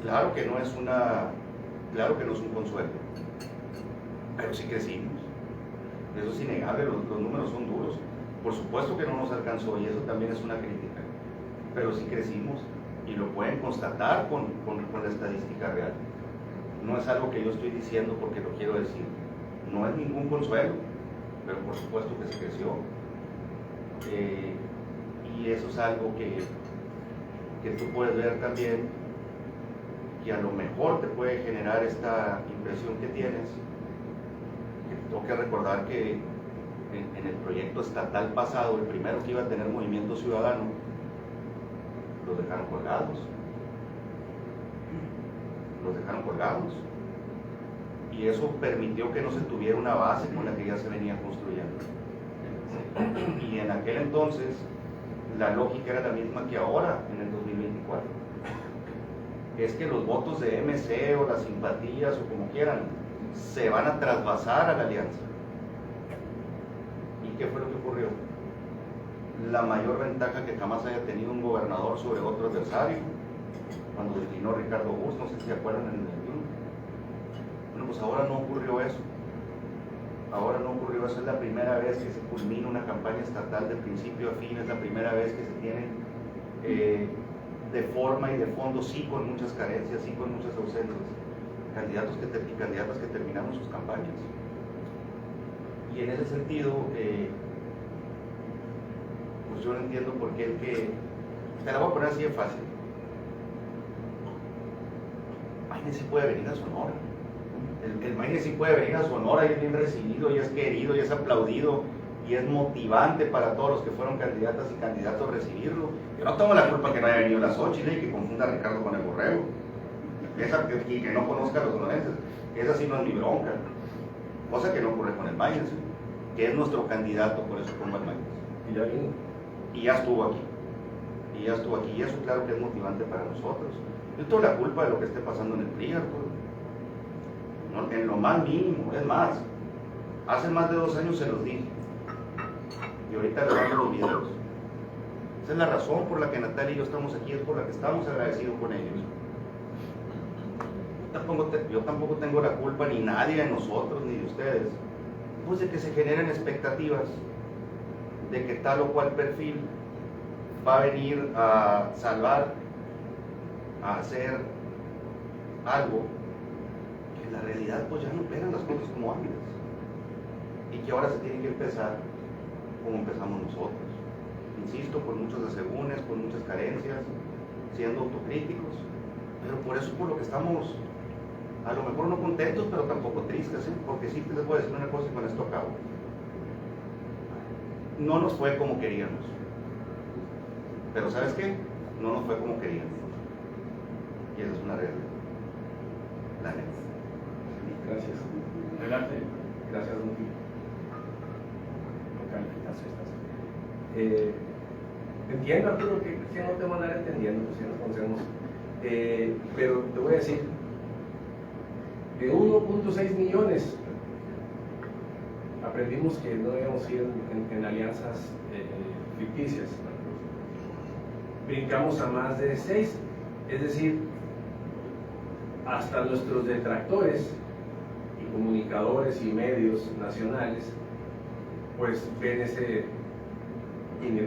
claro que no es un consuelo, pero sí crecimos. Eso es innegable, los números son duros. Por supuesto que no nos alcanzó y eso también es una crítica, pero sí crecimos y lo pueden constatar con la estadística real. No es algo que yo estoy diciendo porque lo quiero decir. No es ningún consuelo, pero por supuesto que se creció. Y eso es algo que tú puedes ver también, que a lo mejor te puede generar esta impresión que tienes. Que tengo que recordar que en el proyecto estatal pasado, el primero que iba a tener Movimiento Ciudadano, los dejaron colgados. Los dejaron colgados. Y eso permitió que no se tuviera una base con la que ya se venía construyendo. Y en aquel entonces, la lógica era la misma que ahora, en el 2024. Es que los votos de MC o las simpatías o como quieran, se van a trasvasar a la alianza. ¿Y qué fue lo que ocurrió? La mayor ventaja que jamás haya tenido un gobernador sobre otro adversario, cuando declinó Ricardo Burs, no sé si se acuerdan en el 21. Bueno, pues ahora no ocurrió eso. Ahora no ocurrió eso, es la primera vez que se culmina una campaña estatal de principio a fin, es la primera vez que se tienen de forma y de fondo, sí con muchas carencias, sí con muchas ausencias, candidatos y candidatas que terminaron sus campañas. Y en ese sentido, pues yo no entiendo por qué te la voy a poner así de fácil. Maine sí puede venir a Sonora. El Maine sí puede venir a Sonora y es bien recibido, y es querido, y es aplaudido, y es motivante para todos los que fueron candidatas y candidatos a recibirlo. Yo no tengo la culpa que no haya venido la Xochitl y que confunda a Ricardo con el Borrego. Y que no conozca a los sonorenses. Esa sí no es mi bronca. Cosa que no ocurre con el Maine, ¿sí? Que es nuestro candidato, por eso pongo al Maine. Y ya vino. Y ya estuvo aquí. Y eso claro que es motivante para nosotros. Yo tengo la culpa de lo que esté pasando en el PRI, Arturo. ¿No? En lo más mínimo, es más, hace más de 2 años se los dije y ahorita les mando los videos. Esa es la razón por la que Natalia y yo estamos aquí, es por la que estamos agradecidos con ellos. Yo tampoco tengo la culpa, ni nadie de nosotros ni de ustedes, pues de que se generen expectativas de que tal o cual perfil va a venir a salvar, a hacer algo. La realidad pues ya no operan las cosas como antes y que ahora se tiene que empezar como empezamos nosotros, insisto, con muchos asegúnes, con muchas carencias, siendo autocríticos, pero por eso por lo que estamos a lo mejor no contentos pero tampoco tristes, porque sí les voy a decir una cosa y con esto acabo. no nos fue como queríamos. Pero ¿sabes qué? No nos fue como queríamos. Y esa es una realidad. La neta. Gracias. Adelante. Gracias, Muti. Entiendo, Arturo, que no te van a andar entendiendo, pues ya nos conocemos. Pero te voy a decir, de 1.6 millones, aprendimos que no debíamos ir en alianzas ficticias. Brincamos a más de 6, es decir, hasta nuestros detractores y comunicadores y medios nacionales pues ven ese 500%,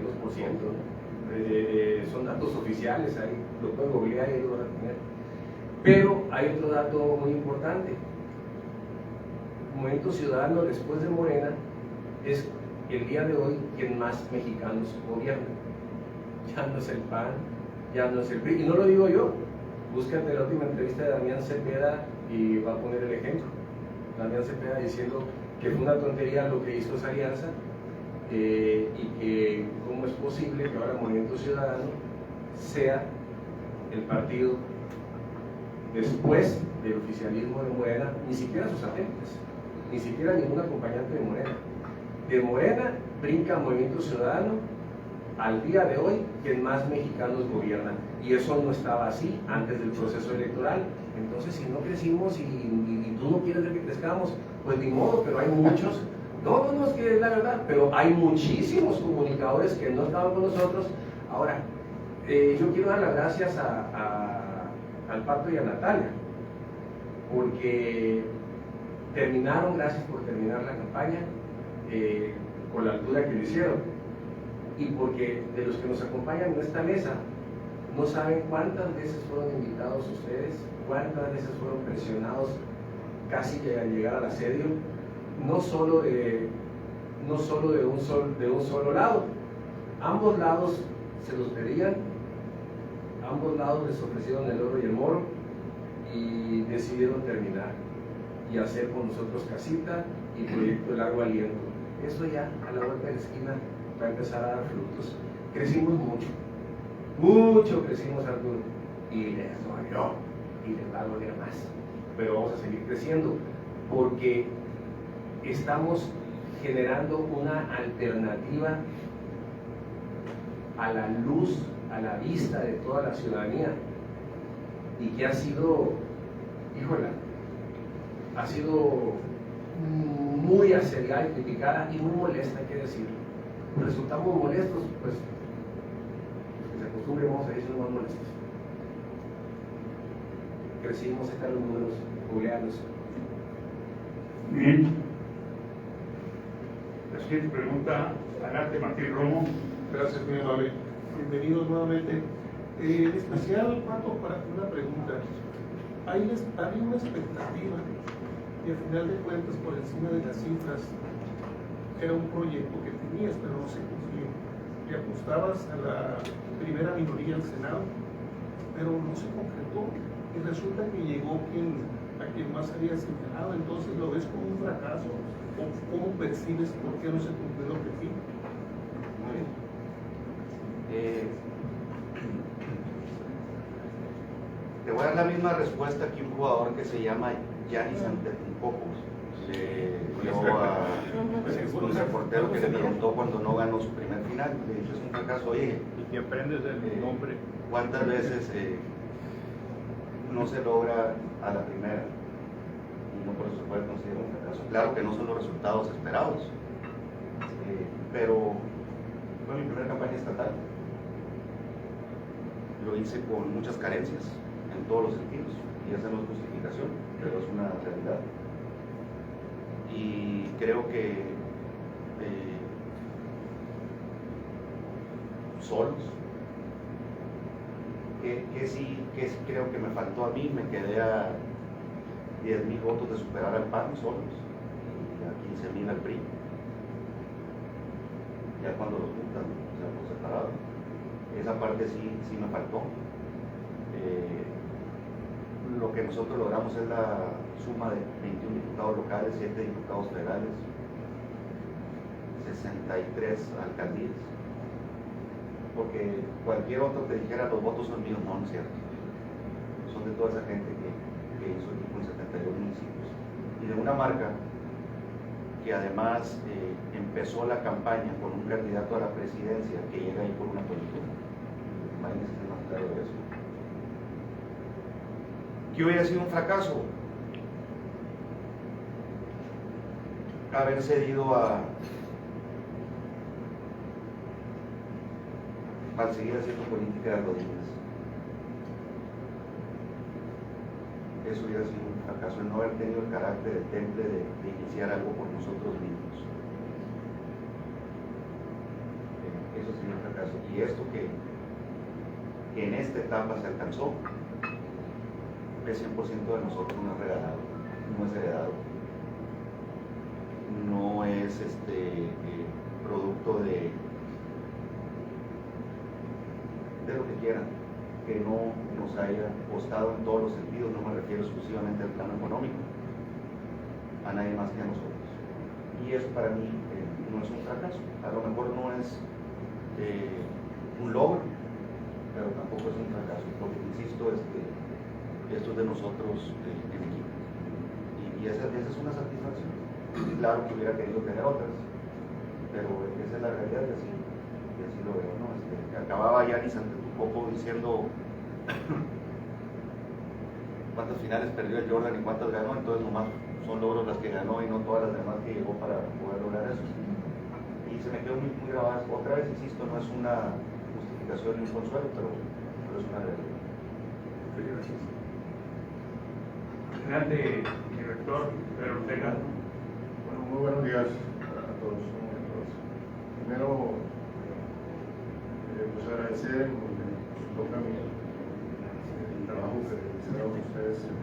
¿no? Son datos oficiales, ahí lo pueden googlear y lo van a tener. Pero hay otro dato muy importante. Movimiento Ciudadano, después de Morena, es el día de hoy quien más mexicanos gobierna. Ya no es el PAN, ya no es el PRI, y no lo digo yo. Búscate la última entrevista de Damián Cepeda y va a poner el ejemplo. Damián Cepeda diciendo que fue una tontería lo que hizo esa alianza, y que cómo es posible que ahora Movimiento Ciudadano sea el partido después del oficialismo de Morena, ni siquiera sus satélites, ni siquiera ningún acompañante de Morena. De Morena brinca Movimiento Ciudadano al día de hoy quien más mexicanos gobierna, y eso no estaba así antes del proceso electoral. Entonces, si no crecimos y tú no quieres ver que crezcamos, pues ni modo, pero hay muchos. No, es que es la verdad, pero hay muchísimos comunicadores que no estaban con nosotros. Ahora, yo quiero dar las gracias al Pato y a Natalia, porque terminaron, gracias por terminar la campaña con la altura que lo hicieron, y porque de los que nos acompañan en esta mesa, no saben cuántas veces fueron invitados ustedes, cuántas veces fueron presionados casi a llegar al asedio, no solo de un solo lado. Ambos lados se los pedían, ambos lados les ofrecieron el oro y el moro, y decidieron terminar y hacer con nosotros casita y proyecto de largo aliento. Eso ya a la vuelta de la esquina va a empezar a dar frutos. Crecimos mucho crecimos, Arturo, y les dolió y les va a doler más, pero vamos a seguir creciendo porque estamos generando una alternativa a la luz, a la vista de toda la ciudadanía, y que ha sido, híjola, ha sido muy asediada y criticada y muy molesta, hay que decirlo. Resultamos molestos, pues que se acostumbre, vamos a decir, más molestos. Crecimos, están los números, googleados. Bien. La siguiente pregunta, adelante, Martín Romo. Gracias, muy amable. Bienvenidos nuevamente. En especial, Pato, para una pregunta. Había una expectativa y al final de cuentas, por encima de las cifras, era un proyecto que tenías, pero no se cumplió. Y apostabas a la primera minoría del Senado, pero no se concretó. Y resulta que llegó a quien más había señalado. Entonces, ¿lo ves como un fracaso? ¿O cómo percibes por qué no se cumplió el objetivo? Te voy a dar la misma respuesta que un jugador que se llama Giannis Antetokounmpo le dio a un reportero que le preguntó cuando no ganó su primer final. Le dijo, es un fracaso. Oye, Y que aprendes el nombre. ¿cuántas veces no se logra a la primera? Y no por eso se puede considerar un fracaso. Claro que no son los resultados esperados, pero fue mi primera campaña estatal. Lo hice con muchas carencias en todos los sentidos, y esa no es justificación, pero es una realidad. Y creo que solos, que sí creo que me faltó a mí, me quedé a 10,000 votos de superar al PAN solos, y a 15,000 al PRI. Ya cuando los juntan, o sea, por separado. Esa parte sí me faltó. Lo que nosotros logramos es la suma de 21 diputados locales, 7 diputados federales, 63 alcaldías. Porque cualquier otro te dijera los votos son míos, no, no es cierto. Son de toda esa gente que hizo equipo en 72 municipios. Y de una marca que además empezó la campaña con un candidato a la presidencia que llega ahí por una película. Imagínense el más claro de eso. ¿Qué hubiera sido un fracaso? Haber cedido al seguir haciendo política de rodillas. Eso hubiera sido un fracaso, el no haber tenido el carácter, el temple de iniciar algo por nosotros mismos. Eso sería un fracaso. Y esto que en esta etapa se alcanzó, el 100% de nosotros no es regalado, no es heredado, no es producto de lo que quieran, que no nos haya costado en todos los sentidos. No me refiero exclusivamente al plano económico, a nadie más que a nosotros. Y eso para mí no es un fracaso, a lo mejor no es un logro, pero tampoco es un fracaso, porque insisto, esto es de nosotros en equipo. Y esa es una satisfacción. Claro que hubiera querido tener otras, pero esa es la realidad y así lo veo, ¿no? Acababa Yanis Antetokounmpo diciendo cuántas finales perdió el Jordan y cuántas ganó, entonces nomás son logros las que ganó y no todas las demás que llegó para poder lograr eso. Y se me quedó muy grabado. Otra vez, insisto, no es una justificación ni un consuelo, pero es una realidad. Gracias. Adelante, director Pedro Ortega. Bueno, muy buenos días a todos. Primero, pues agradecer, porque nos toca a mí el trabajo que realizaron ustedes en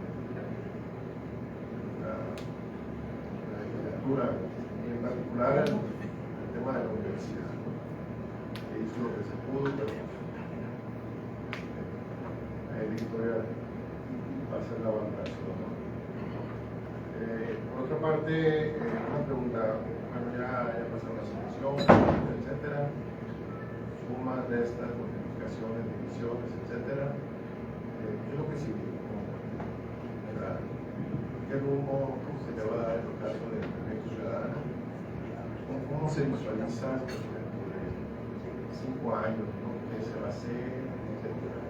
la legislatura, y en particular el tema de la universidad, ¿no? Que hizo lo que se pudo, pero la Victoria va a ser la valoración, ¿no? Por otra parte, una pregunta, bueno, ya pasaron las elecciones, etcétera, sumas de estas modificaciones, divisiones, etcétera, ¿qué es lo que sigue? ¿Qué rumbo se le va a dar en el caso del Movimiento Ciudadano? ¿Cómo se visualiza dentro de 5 años, ¿no? ¿Qué se va a hacer? Etcétera.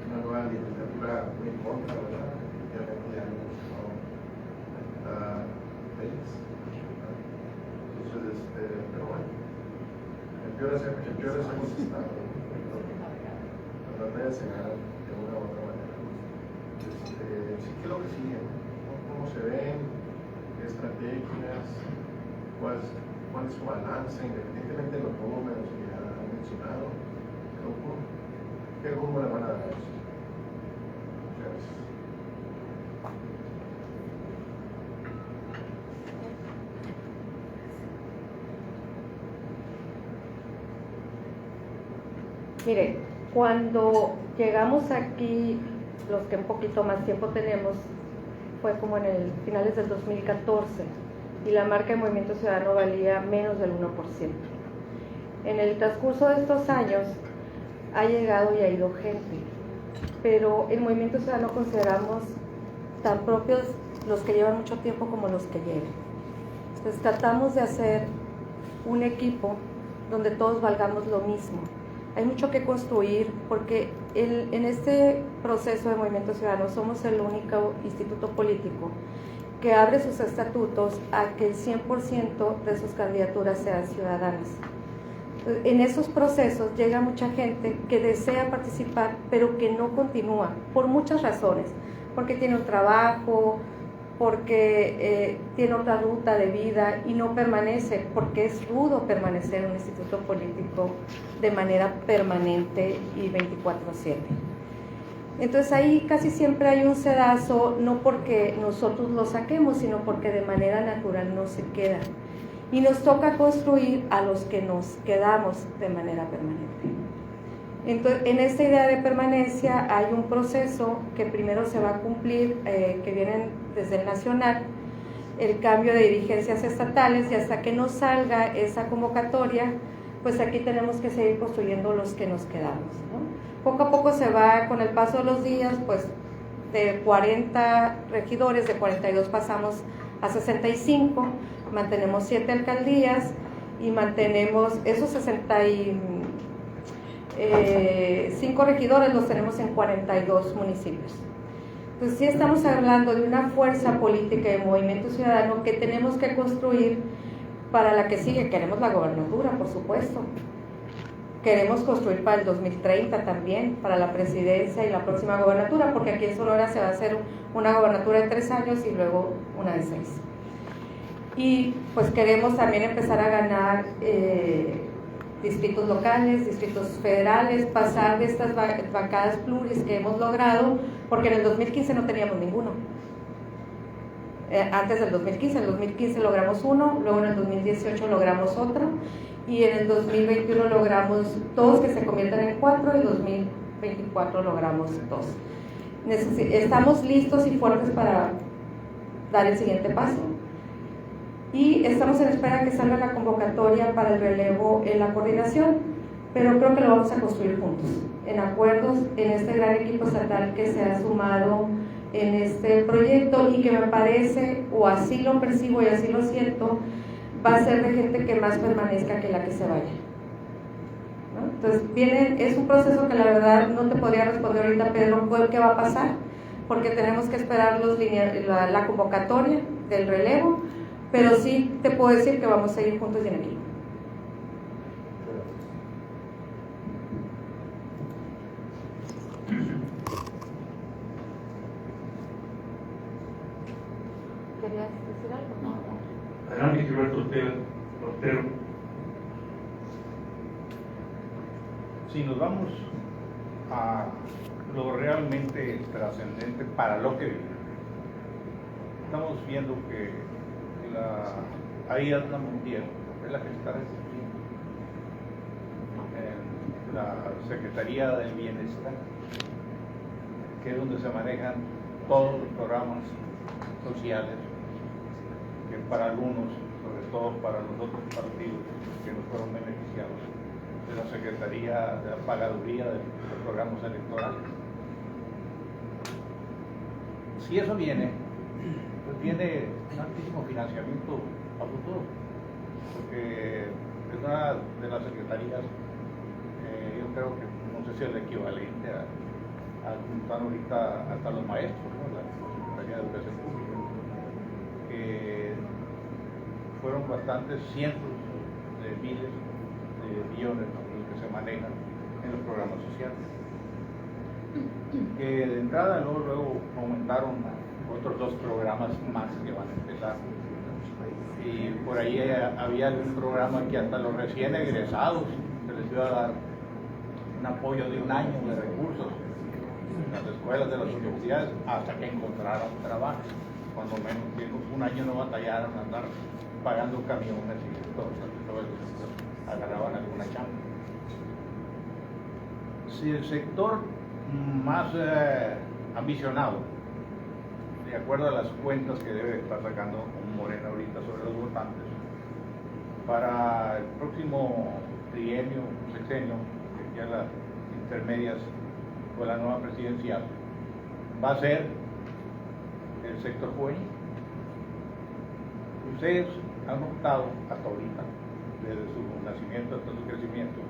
Una nueva legislatura muy en contra, ¿verdad? Efectivamente ya no está feliz. Entonces, pero bueno, en peores hemos estado, ¿no? Las batallas se ganan de una u otra manera. Sí, ¿qué es lo que sigue? ¿Cómo se ven? ¿Qué estrategias? ¿Cuál es su balance? Independientemente de los números que ya han mencionado, ¿qué rumbo le van a dar a eso? Muchas gracias. Mire, cuando llegamos aquí, los que un poquito más tiempo tenemos, fue como en el finales del 2014 y la marca de Movimiento Ciudadano valía menos del 1%. En el transcurso de estos años ha llegado y ha ido gente, pero el Movimiento Ciudadano consideramos tan propios los que llevan mucho tiempo como los que llegan. Entonces tratamos de hacer un equipo donde todos valgamos lo mismo. Hay mucho que construir porque en este proceso de Movimiento Ciudadano somos el único instituto político que abre sus estatutos a que el 100% de sus candidaturas sean ciudadanas. En esos procesos llega mucha gente que desea participar pero que no continúa por muchas razones, porque tiene un trabajo, porque tiene otra ruta de vida y no permanece, porque es rudo permanecer en un instituto político de manera permanente y 24/7. Entonces ahí casi siempre hay un sedazo, no porque nosotros lo saquemos, sino porque de manera natural no se queda. Y nos toca construir a los que nos quedamos de manera permanente. Entonces, en esta idea de permanencia hay un proceso que primero se va a cumplir, que vienen desde el nacional, el cambio de dirigencias estatales, y hasta que no salga esa convocatoria, pues aquí tenemos que seguir construyendo los que nos quedamos, ¿no? Poco a poco se va, con el paso de los días, pues de 40 regidores, de 42 pasamos a 65, mantenemos 7 alcaldías y mantenemos esos 65 regidores, los tenemos en 42 municipios. Entonces sí estamos hablando de una fuerza política de movimiento ciudadano que tenemos que construir para la que sigue. Queremos la gobernatura, por supuesto. Queremos construir para el 2030 también, para la presidencia y la próxima gobernatura, porque aquí en Sonora se va a hacer una gobernatura de 3 años y luego una de 6. Y pues queremos también empezar a ganar distritos locales, distritos federales, pasar de estas bancadas pluris que hemos logrado, porque en el 2015 no teníamos ninguno. Antes del 2015, en el 2015 logramos uno, luego en el 2018 logramos otro, y en el 2021 logramos 2 que se convierten en 4, y en 2024 logramos 2. Estamos listos y fuertes para dar el siguiente paso. Y estamos en espera que salga la convocatoria para el relevo en la coordinación, pero creo que lo vamos a construir juntos, en acuerdos, en este gran equipo estatal que se ha sumado en este proyecto, y que me parece, o así lo percibo y así lo siento, va a ser de gente que más permanezca que la que se vaya, ¿no? Entonces es un proceso que la verdad no te podría responder ahorita, Pedro, qué va a pasar, porque tenemos que esperar la convocatoria del relevo, pero sí te puedo decir que vamos a ir juntos y en equipo. ¿Querías decir algo? No. Adelante, Gilberto Otero. Si nos vamos a lo realmente trascendente para lo que viene, estamos viendo que Ariadna Montiel es la que está recibiendo en la Secretaría del Bienestar, que es donde se manejan todos los programas sociales que para algunos, sobre todo para los otros partidos que no fueron beneficiados de la Secretaría de la Pagaduría de los programas electorales. Si eso viene, pues viene un altísimo financiamiento a futuro, porque es una de las secretarías, yo creo que no sé si es el equivalente a están ahorita hasta los maestros, ¿no? La Secretaría de Educación Pública, que fueron bastantes cientos de miles de millones, ¿no?, los que se manejan en los programas sociales, que de entrada luego aumentaron otros 2 programas más que van a empezar, y por ahí había algún programa que hasta los recién egresados se les iba a dar un apoyo de 1 año de recursos en las escuelas de las universidades hasta que encontraran trabajo, cuando menos que 1 año no batallaron a andar pagando camiones y todo eso, agarraban alguna chamba. Si el sector más ambicionado, de acuerdo a las cuentas que debe estar sacando Morena ahorita sobre los votantes, para el próximo trienio, sexenio, que ya las intermedias o la nueva presidencial, va a ser el sector juvenil. Ustedes han optado hasta ahorita, desde su nacimiento hasta su crecimiento,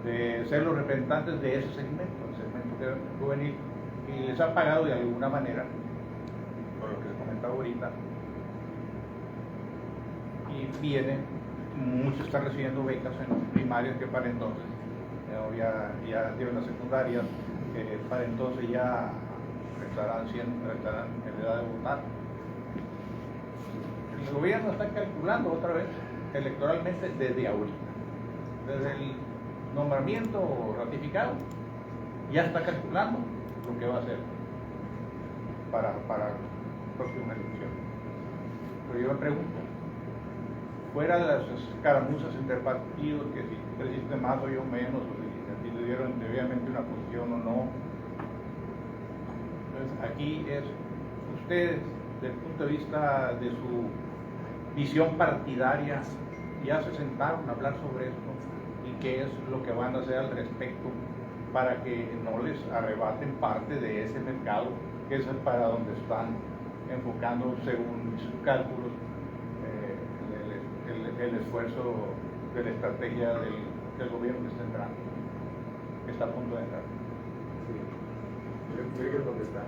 de ser los representantes de ese segmento, el segmento juvenil, y les ha pagado de alguna manera, por lo que les comentaba ahorita, y muchos están recibiendo becas en las primarias, que para entonces ya tienen las secundarias, que para entonces ya estarán en edad de votar. El gobierno está calculando otra vez electoralmente desde ahorita, desde el nombramiento ratificado, ya está calculando lo que va a hacer para la próxima elección. Pero yo me pregunto, fuera de las escaramuzas entre partidos, que si tú creciste más o yo menos, o si te dieron debidamente una posición o no, entonces aquí es ustedes del punto de vista de su visión partidaria, ya se sentaron a hablar sobre esto y qué es lo que van a hacer al respecto para que no les arrebaten parte de ese mercado, que es para donde están enfocando, según sus cálculos, el esfuerzo de la estrategia del gobierno que está entrando, que está a punto de entrar. Sí, creo que dónde está.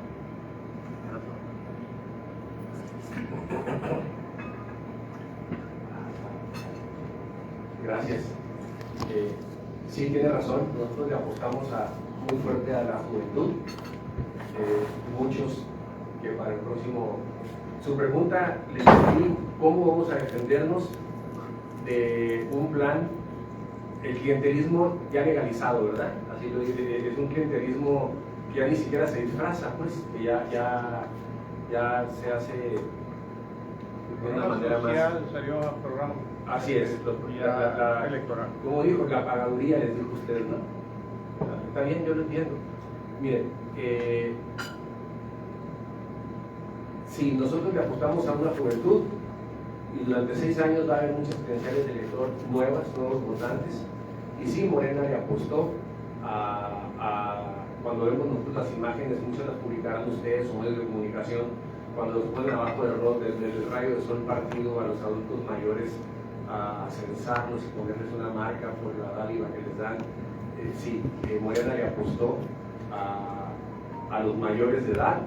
Gracias. Sí, tiene razón, nosotros le apostamos muy fuerte a la juventud. Muchos que para el próximo... Su pregunta, les pedí cómo vamos a defendernos de un plan, el clientelismo ya legalizado, ¿verdad? Así lo dice, es un clientelismo que ya ni siquiera se disfraza, pues, que ya se hace de una manera más... Salió a programa. Así es, la electoral. Como dijo, la pagaduría les dijo usted, ¿no? Está bien, yo lo entiendo. Miren, si nosotros le apostamos a una juventud y durante 6 años va a haber muchas credenciales de elector nuevas, nuevos votantes, y sí, Morena le apostó cuando vemos nosotros las imágenes, muchas las publicarán ustedes o medios de comunicación, cuando los ponen abajo del rayo de sol partido a los adultos mayores a censarlos y ponerles una marca por la dádiva que les dan. Sí, Morena le apostó a los mayores de edad,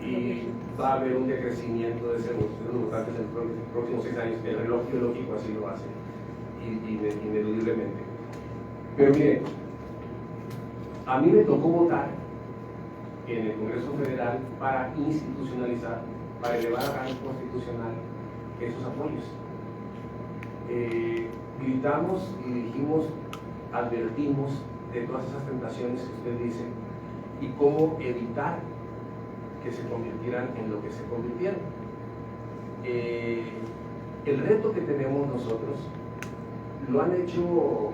y va a haber un decrecimiento de los votantes en los próximos 6 años. El reloj biológico así lo hace, ineludiblemente. Pero mire, a mí me tocó votar en el Congreso Federal para institucionalizar, para elevar a rango constitucional esos apoyos. Gritamos y dijimos, advertimos de todas esas tentaciones que usted dice y cómo evitar que se convirtieran en lo que se convirtieron. El reto que tenemos nosotros lo han hecho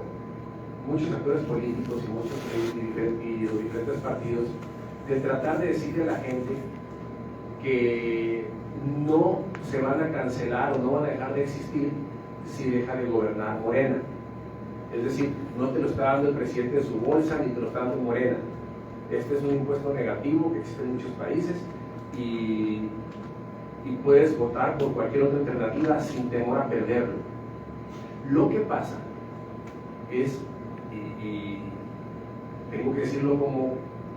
muchos actores políticos y los diferentes partidos, de tratar de decirle a la gente que no se van a cancelar o no van a dejar de existir si deja de gobernar Morena. Es decir, no te lo está dando el presidente de su bolsa ni te lo está dando Morena. Este es un impuesto negativo que existe en muchos países y puedes votar por cualquier otra alternativa sin temor a perderlo. Lo que pasa es, y tengo que decirlo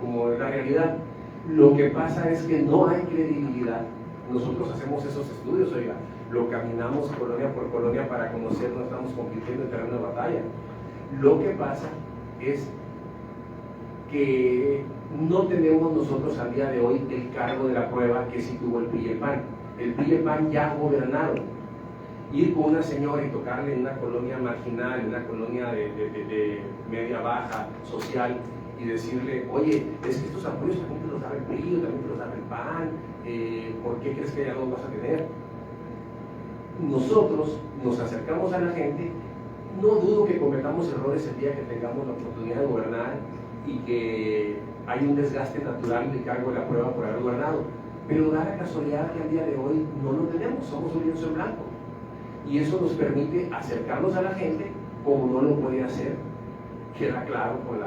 como es la realidad, lo que pasa es que no hay credibilidad. Nosotros hacemos esos estudios, oiga, lo caminamos colonia por colonia para conocer, no estamos compitiendo en terreno de batalla. Lo que pasa es que no tenemos nosotros al día de hoy el cargo de la prueba que sí tuvo el PRI y el PAN. El PRI y el PAN ya gobernaron. Ir con una señora y tocarle en una colonia marginal, en una colonia de media baja, social, y decirle, oye, es que estos apoyos también te los da el PRI, también te los da el PAN, ¿por qué crees que ya los vas a tener? Nosotros nos acercamos a la gente, no dudo que cometamos errores el día que tengamos la oportunidad de gobernar y que hay un desgaste natural del cargo de la prueba por haber gobernado, pero da la casualidad que al día de hoy no lo tenemos, somos un lienzo en blanco, y eso nos permite acercarnos a la gente como no lo podía hacer, queda claro con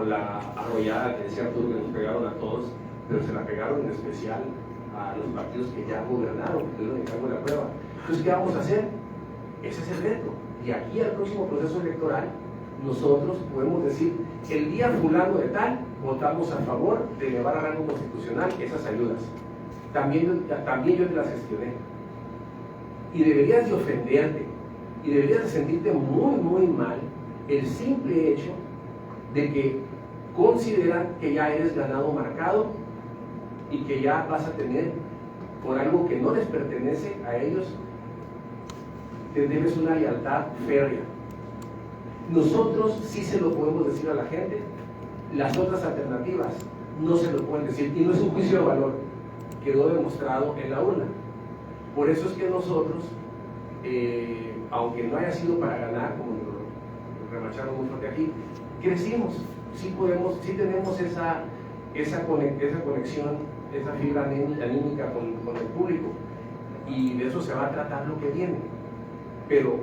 la arrollada que decía Arturo, que nos pegaron a todos, pero se la pegaron en especial a los partidos que ya gobernaron, que tuvieron el cargo de la prueba. Entonces, ¿qué vamos a hacer? Ese es el reto. Y aquí al próximo proceso electoral, nosotros podemos decir, el día fulano de tal, votamos a favor de elevar a rango constitucional esas ayudas. También yo te las gestioné. Y deberías de ofenderte, y deberías de sentirte muy, muy mal el simple hecho de que consideran que ya eres ganado marcado y que ya vas a tener, por algo que no les pertenece a ellos, te debes una lealtad férrea. Nosotros sí se lo podemos decir a la gente, las otras alternativas no se lo pueden decir, y no es un juicio de valor, quedó demostrado en la urna. Por eso es que nosotros, aunque no haya sido para ganar, como lo remacharon muy fuerte aquí, crecimos, sí tenemos esa conexión, esa fibra anímica con el público, y de eso se va a tratar lo que viene. Pero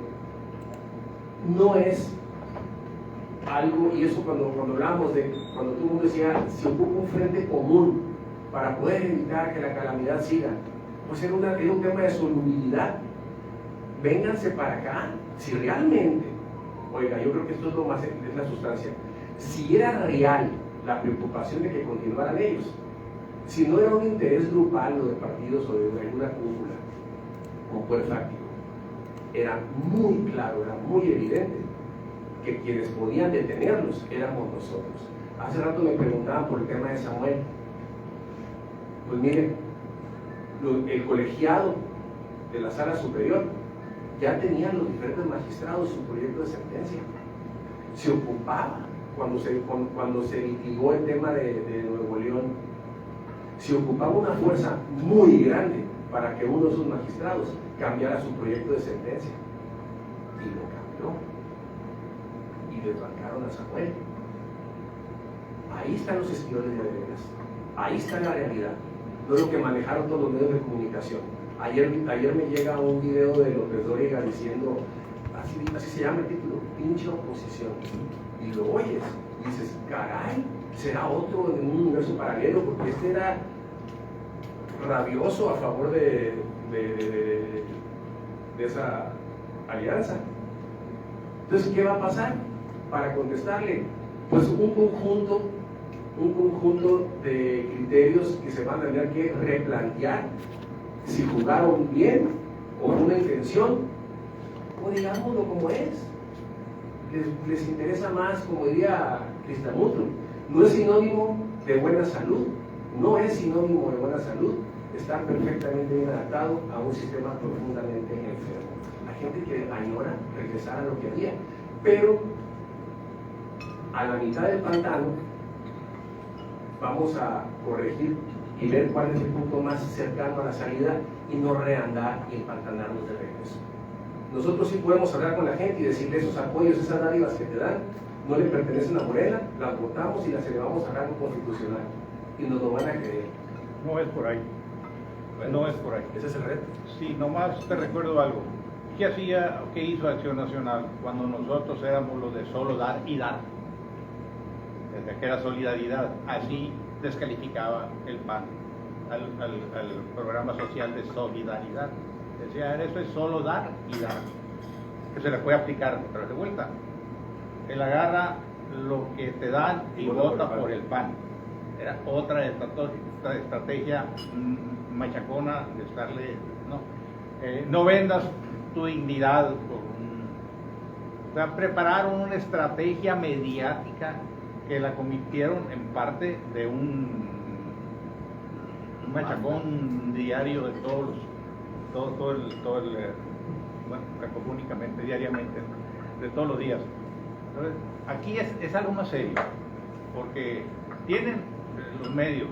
no es algo, y eso cuando hablamos de, cuando todo el mundo decía, se ocupa un frente común para poder evitar que la calamidad siga, pues era un tema de solubilidad. Vénganse para acá, si realmente, oiga, yo creo que esto es lo más, es la sustancia, si era real la preocupación de que continuaran ellos, si no era un interés grupal o de partidos o de alguna cúpula o poder fáctico, era muy claro, era muy evidente que quienes podían detenerlos éramos nosotros. Hace rato me preguntaban por el tema de Samuel. Pues mire, el colegiado de la sala superior ya tenían los diferentes magistrados su proyecto de sentencia. Se ocupaba cuando se litigó el tema de Nuevo León, se ocupaba una fuerza muy grande para que uno de esos magistrados cambiara su proyecto de sentencia. Y lo cambió. Y desbancaron a Samuel. Ahí están los escritores de veras. Ahí está la realidad. No es lo que manejaron todos los medios de comunicación. Ayer me llega un video de López Dóriga diciendo, así se llama el título, pinche oposición. Y lo oyes, y dices, caray, será otro en un universo paralelo, porque este era rabioso a favor de esa alianza. Entonces, ¿qué va a pasar? Para contestarle, pues un conjunto de criterios que se van a tener que replantear si jugaron bien o con una intención, o digámoslo como es. Les interesa más, como diría Krishnamurti, no es sinónimo de buena salud, no es sinónimo de buena salud estar perfectamente bien adaptado a un sistema profundamente enfermo. La gente que añora regresar a lo que había, pero a la mitad del pantano vamos a corregir y ver cuál es el punto más cercano a la salida y no reandar y empantanarnos de regreso. Nosotros sí podemos hablar con la gente y decirle esos apoyos, esas dádivas que te dan, no le pertenecen a Morena, las votamos y las elevamos a rango constitucional. Y nos lo van a creer. No es por ahí. Bueno, no es por ahí. Ese es el reto. Sí, nomás te recuerdo algo. ¿Qué hizo Acción Nacional cuando nosotros éramos los de solo dar y dar? Desde que era solidaridad, así descalificaba el PAN al programa social de solidaridad. Decía, eso es solo dar y dar, que se le puede aplicar otra vez de vuelta. Él agarra lo que te dan y vota por el PAN. Era otra estrategia machacona de estarle, no vendas tu dignidad o sea, prepararon una estrategia mediática que la convirtieron en parte de un machacón diario de bueno, radiofónicamente, diariamente, de todos los días. Entonces, aquí es algo más serio, porque tienen los medios,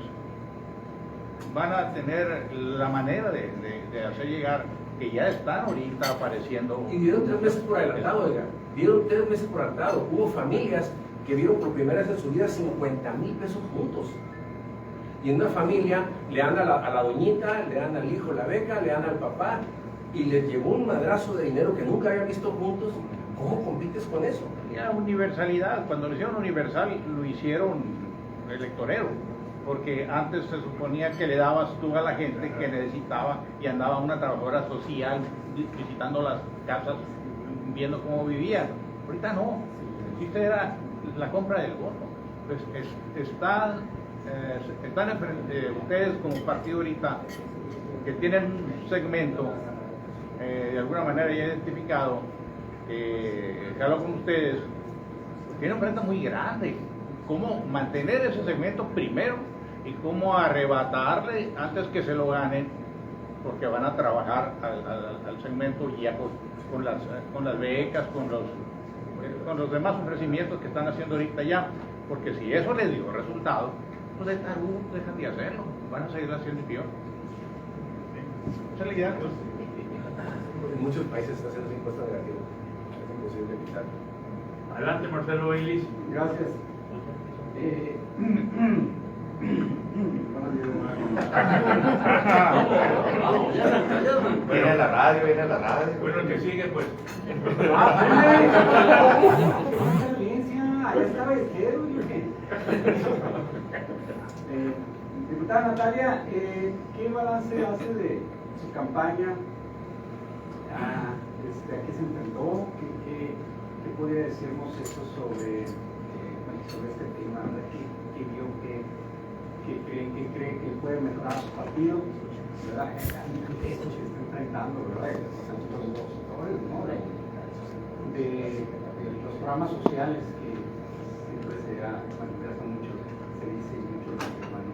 van a tener la manera de hacer llegar, que ya están ahorita apareciendo. Y dieron 3 meses por adelantado, oiga. Dieron 3 meses por adelantado. Hubo familias que vieron por primera vez en su vida 50,000 pesos juntos. Y en una familia le dan a la doñita, le dan al hijo la beca, le dan al papá, y les llevó un madrazo de dinero que nunca habían visto juntos. ¿Cómo compites con eso? La universalidad, cuando lo hicieron universal, lo hicieron electorero, porque antes se suponía que le dabas tú a la gente que necesitaba y andaba una trabajadora social visitando las casas, viendo cómo vivían. Ahorita no, el chiste era la compra del voto. Pues están ustedes como partido ahorita, que tienen un segmento de alguna manera ya identificado, que hablo con ustedes, tienen un reto muy grande. Cómo mantener ese segmento primero y cómo arrebatarle antes que se lo ganen, porque van a trabajar al segmento ya con las becas, con los demás ofrecimientos que están haciendo ahorita ya, porque si eso les dio resultado, pues dejan de hacerlo, van a seguir haciendo peor. Esa es la idea. En muchos países está haciendo impuesto negativo, es imposible evitarlo. Adelante, Marcelo Eilis. Gracias. Viene a la radio, viene a la radio. Bueno, el que sigue, pues. Allá estaba el cero, diputada Natalia, ¿qué balance hace de su campaña? ¿A qué se enfrentó? ¿Qué podría decirnos esto sobre este tema? ¿Qué vio? ¿Qué cree que puede mejorar su partido? ¿Verdad? Esto se está enfrentando, ¿verdad? Los opositores, ¿no? De los programas sociales que siempre se manifiestan mucho, se dice mucho, bueno,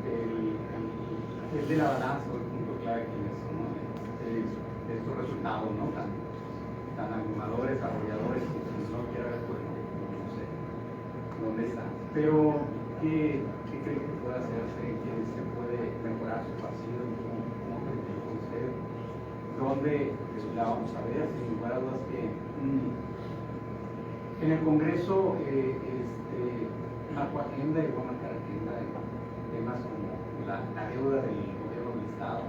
el de la balanza, el punto clave que es, ¿no? De estos resultados, ¿no? Tan abrumadores, arrolladores, que no quiera ver, pues, no sé dónde está. Pero, ¿qué cree que puede hacerse? ¿Qué se puede mejorar su partido? ¿Cómo cree usted? ¿Dónde la vamos a ver? Sin lugar a dudas que en el Congreso marco agenda y voy a marcar agenda de temas como la deuda del gobierno del Estado.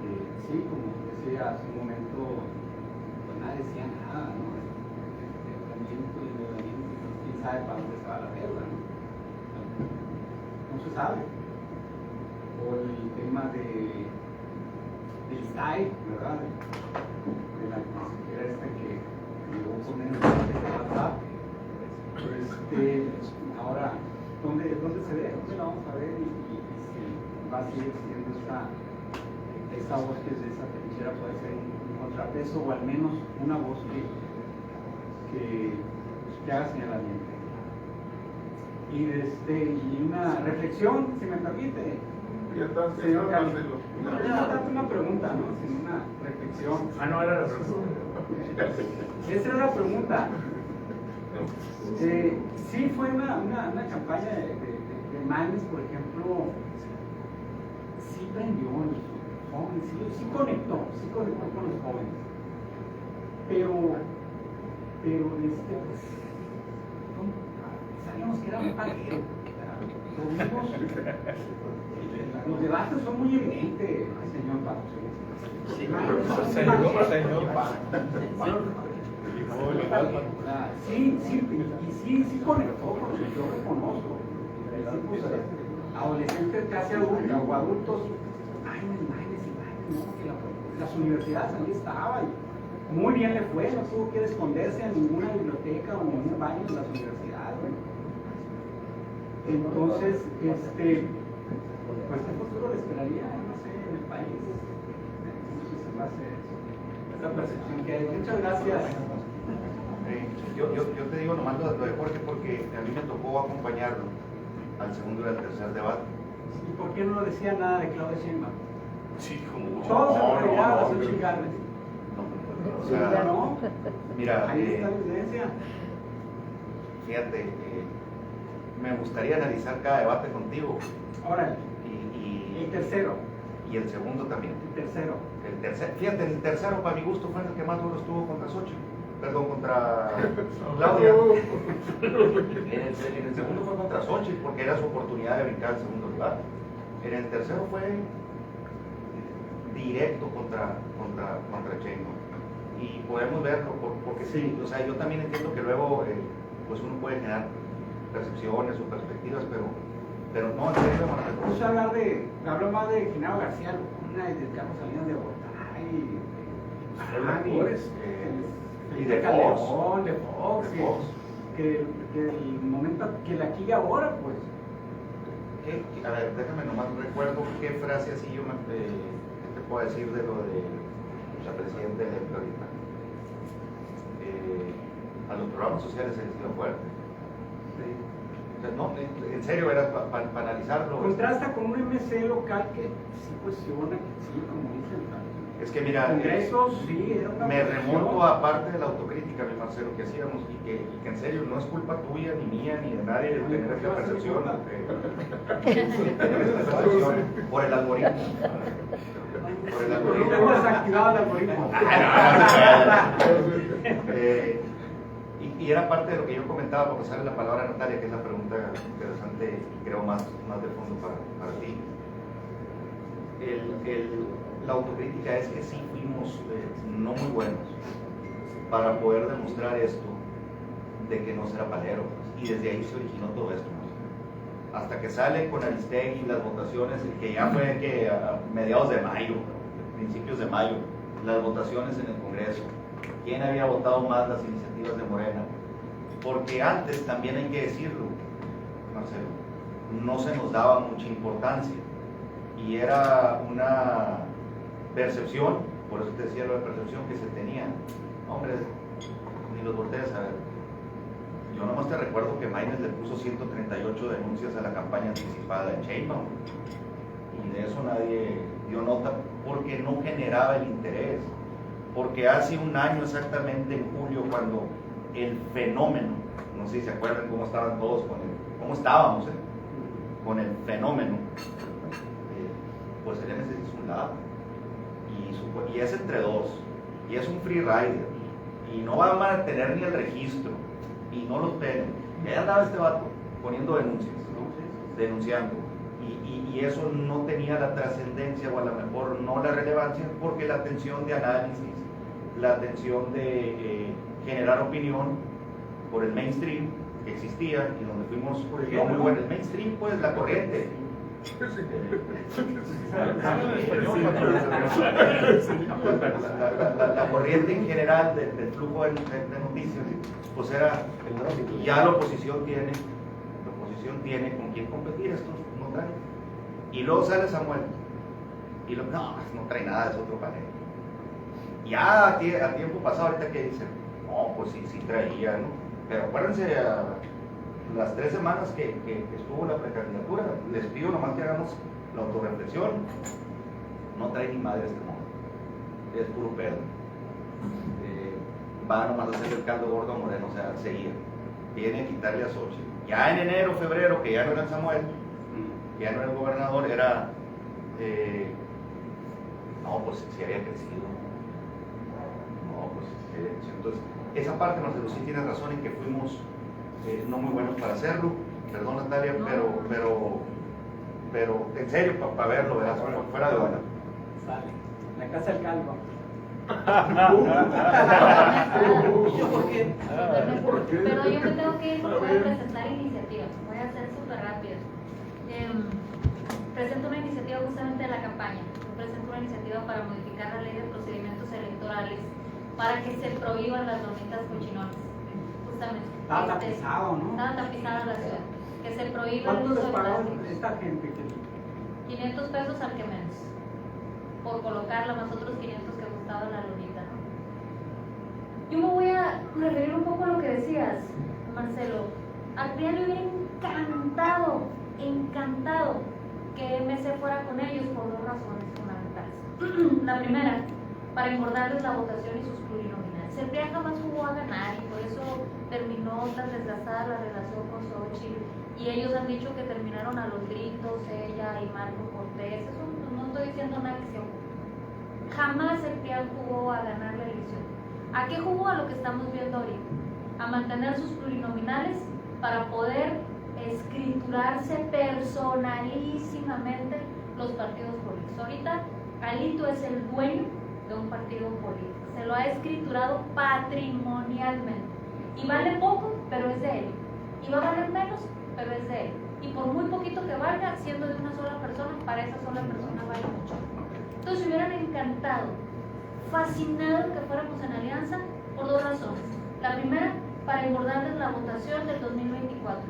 Que sí, como decía hace un momento, pues nadie decía nada, ¿no? El endeudamiento y endeudamiento, quién sabe para dónde se va la deuda, ¿no? No se sabe. O el tema del SAI, ¿verdad? De la consejera que llegó con el mensaje de WhatsApp. Ahora, ¿dónde se ve? ¿Dónde la vamos a ver? Y si va a seguir siendo esta voz que es de esa trinchera puede ser un contrapeso o al menos una voz que haga señalamiento. Y una reflexión, si me permite. Señor Carlos, no una pregunta, ¿no? Sino una reflexión. Ah, no, era la pregunta. Esa era la pregunta. Sí, fue una campaña de Manes, por ejemplo, sí prendió a los jóvenes, sí conectó con los jóvenes. Pero sabíamos que era un paguero. Los debates son muy evidentes, señor Paco. Sí conectó, porque yo reconozco. Adolescentes casi adultos o adultos, ¿no? Que las universidades ahí estaban. Muy bien le fue, no tuvo que esconderse en ninguna biblioteca o en ningún baño de las universidades. Entonces, pues qué futuro le esperaría, no sé, en el país. Entonces se me hace esa percepción que hay. Muchas gracias. Yo te digo nomás lo de Jorge porque a mí me tocó acompañarlo al segundo y al tercer debate. ¿Y por qué no decía nada de Claudia Sheinbaum? Sí, como todos se regaban a sus chingarles. O sea, no. Mira, ahí está la evidencia. Fíjate, me gustaría analizar cada debate contigo. Órale. Y el tercero. Y el segundo también. El tercero. Fíjate, el tercero para mi gusto fue el que más duro estuvo contra Xochitl. Perdón, contra Claudia. En el segundo fue contra Xochitl porque era su oportunidad de brincar al segundo lugar. En el tercero fue directo contra Sheinbaum. Y podemos verlo porque sí, o sea, yo también entiendo que luego pues uno puede generar percepciones o perspectivas, pero no, en serio, vamos a hablar habló más de Genaro García Luna y de Carlos Salinas de Gortari y de Fox, que el momento que la aquí ahora, pues. A ver, déjame nomás recuerdo qué frase así yo te puedo decir de lo de la presidenta electa ahorita. A los programas sociales se les dio fuerte. Sí. O sea, no, en serio, era para analizarlo. Contrasta con un MC local que sí cuestiona, que sí, como dicen. Es que mira, sí, era una me remonto a parte de la autocrítica, mi Marcelo, que hacíamos y que en serio no es culpa tuya, ni mía, ni de nadie de tener esta percepción. Por el algoritmo. Por el algoritmo. Hemos activado el algoritmo. Y era parte de lo que yo comentaba, por pasarle la palabra a Natalia, que es la pregunta interesante y creo más de fondo para ti. La autocrítica es que sí fuimos no muy buenos para poder demostrar esto de que no será palero, y desde ahí se originó todo esto, ¿no? Hasta que sale con Aristegui las votaciones, que ya fue que a mediados de mayo, principios de mayo, las votaciones en el Congreso, quién había votado más las iniciativas de Morena, porque antes, también hay que decirlo, Marcelo, no se nos daba mucha importancia y era una percepción, por eso te decía lo de percepción que se tenía. Hombre, ni los voltees a ver. Yo nomás te recuerdo que Maínez le puso 138 denuncias a la campaña anticipada de Sheinbaum y de eso nadie dio nota porque no generaba el interés. Porque hace un año exactamente, en julio, cuando el fenómeno, no sé si se acuerdan cómo estaban todos cómo estábamos con el fenómeno, pues el MC hizo un lado y es entre dos y es un free rider y no van a tener ni el registro y no los pelen. Y ahí andaba este vato poniendo denuncias, ¿no? Denunciando y eso no tenía la trascendencia o a lo mejor no la relevancia porque la atención de análisis, la atención de generar opinión por el mainstream que existía y donde fuimos no muy buenos. El mainstream, pues la corriente. La corriente en general del flujo de noticias, pues era, ya la oposición tiene con quién competir, estos no traen. Y luego sale Samuel, y no trae nada, es otro panel. Ya a tiempo pasado, ahorita que dicen, no, pues sí traía, ¿no? Pero acuérdense, las 3 semanas que estuvo la precandidatura, les pido nomás que hagamos la autorreflexión. No trae ni madre este modo, es puro pedo. Va nomás a hacer el caldo gordo a Moreno, o sea, seguía. Viene a quitarle a Xochitl. Ya en enero, febrero, que ya no era el Samuel, que ya no era el gobernador, era. No, pues sí había crecido. No, pues sí había crecido. Entonces, esa parte, Marcelo, sí tienes razón en que fuimos no muy buenos para hacerlo. Perdón, Natalia, pero en serio, para verlo, verás, fuera de hora. Sale. La casa del calvo. Pero yo me tengo que ir porque voy a presentar iniciativas. Voy a ser súper rápido. Presento una iniciativa justamente de la campaña. Presento una iniciativa para modificar la ley de procedimientos electorales para que se prohíban las donitas cochinonas. Justamente. Estaba tapizado, ¿no? Estaba tapizada la ciudad. Que se prohíba el ¿Cuánto uso les de pagaron plásticos. esta gente? 500 pesos al que menos. Por colocarla, más otros 500 que gustaba la lonita, ¿no? Yo me voy a referir un poco a lo que decías, Marcelo. A mí me hubiera encantado que MC fuera con ellos por 2 razones fundamentales. La primera, para engordarles la votación y sus plurinominales. CEPRIA jamás jugó a ganar y por eso terminó tan desgastada la relación con Xochitl. Y ellos han dicho que terminaron a los gritos, ella y Marco Cortés. Eso no estoy diciendo nada que sea. Jamás CEPRIA jugó a ganar la elección. ¿A qué jugó? A lo que estamos viendo ahorita. A mantener sus plurinominales para poder escriturarse personalísimamente los partidos políticos. Ahorita Alito es el dueño de un partido político. Se lo ha escriturado patrimonialmente. Y vale poco, pero es de él. Y va a valer menos, pero es de él. Y por muy poquito que valga, siendo de una sola persona, para esa sola persona vale mucho. Entonces me hubieran encantado, fascinado que fuéramos en alianza por 2 razones. La primera, para engordarles la votación del 2024.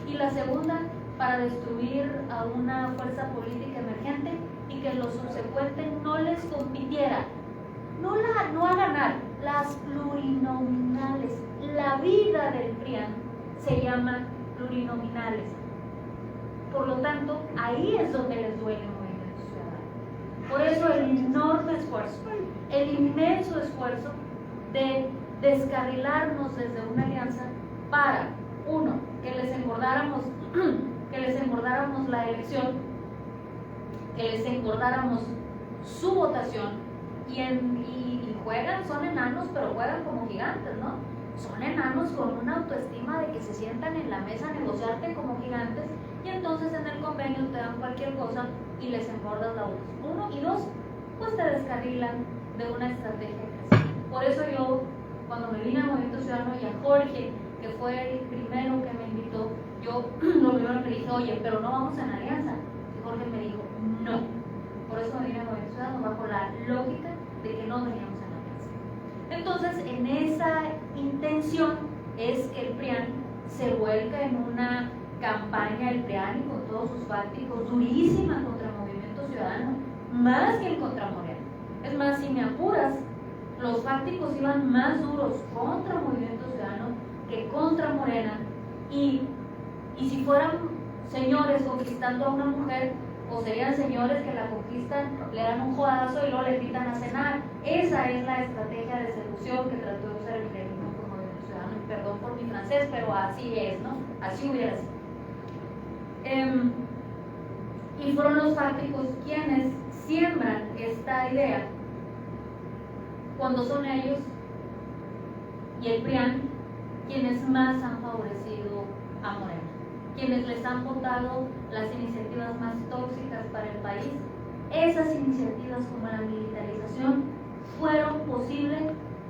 Y la segunda, para destruir a una fuerza política emergente y que en lo subsecuente no les compitiera, no a ganar, las plurinominales. La vida del PRIAN se llama plurinominales. Por lo tanto, ahí es donde les duele el Movimiento Ciudadano. Por eso el enorme esfuerzo, el inmenso esfuerzo de descarrilarnos desde una alianza para, uno, que les engordáramos la elección, que les engordáramos su votación y juegan, son enanos, pero juegan como gigantes, ¿no? son enanos con una autoestima de que se sientan en la mesa a negociarte como gigantes y entonces en el convenio te dan cualquier cosa y les engordas la voz. Uno, y dos, pues te descarrilan de una estrategia creciente. Por eso yo, cuando me vine a Movimiento Ciudadano y a Jorge, que fue el primero que me invitó, yo lo primero que le dije, oye, pero no vamos en alianza. Y Jorge me dijo, no. Por eso me vine a Movimiento Ciudadano, bajo la lógica de que no veníamos en alianza. Entonces, en esa intención es que el PRIAN se vuelca en una campaña, el PRIAN y con todos sus fácticos, durísima contra el Movimiento Ciudadano, más que en contra Morena. Es más, si me apuras, los fácticos iban más duros contra Movimiento Ciudadano que contra Morena, y si fueran señores conquistando a una mujer, o serían señores que la conquistan, le dan un jodazo y luego le invitan a cenar. Esa es la estrategia de seducción que trató de usar el periodismo con Movimiento Ciudadano. Y perdón por mi francés, pero así es, ¿no? Así hubiera sido. Y fueron los fácticos quienes siembran esta idea cuando son ellos y el PRIAN quienes más han favorecido a Morena, quienes les han votado las iniciativas más tóxicas para el país. Esas iniciativas como la militarización fueron posibles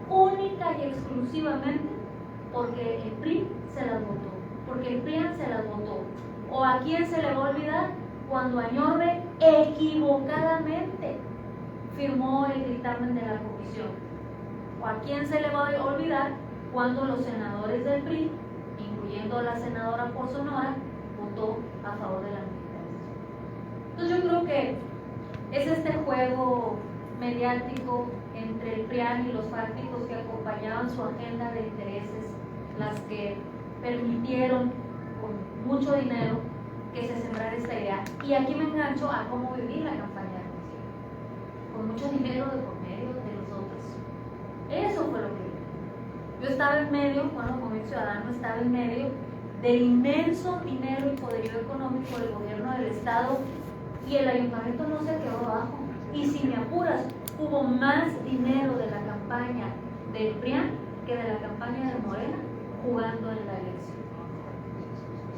única y exclusivamente porque el PRI se las votó, porque el PRIAN se las votó. ¿O a quién se le va a olvidar cuando Añorbe equivocadamente firmó el dictamen de la comisión? ¿O a quién se le va a olvidar cuando los senadores del PRI, incluyendo la senadora por Sonora, votó a favor de la militarización? Entonces yo creo que es este juego mediático entre el PRIAN y los fácticos que acompañaban su agenda de intereses las que permitieron con mucho dinero que se sembrara esta idea. Y aquí me engancho a cómo vivir la campaña de Concilio, con mucho dinero de por medio de los otros. Eso fue lo que vi. Yo estaba en medio, bueno, como ciudadano estaba en medio del inmenso dinero y poderío económico del gobierno del Estado, y el ayuntamiento no se quedó abajo. Y si me apuras, hubo más dinero de la campaña del PRIAN que de la campaña de Morena jugando en la elección.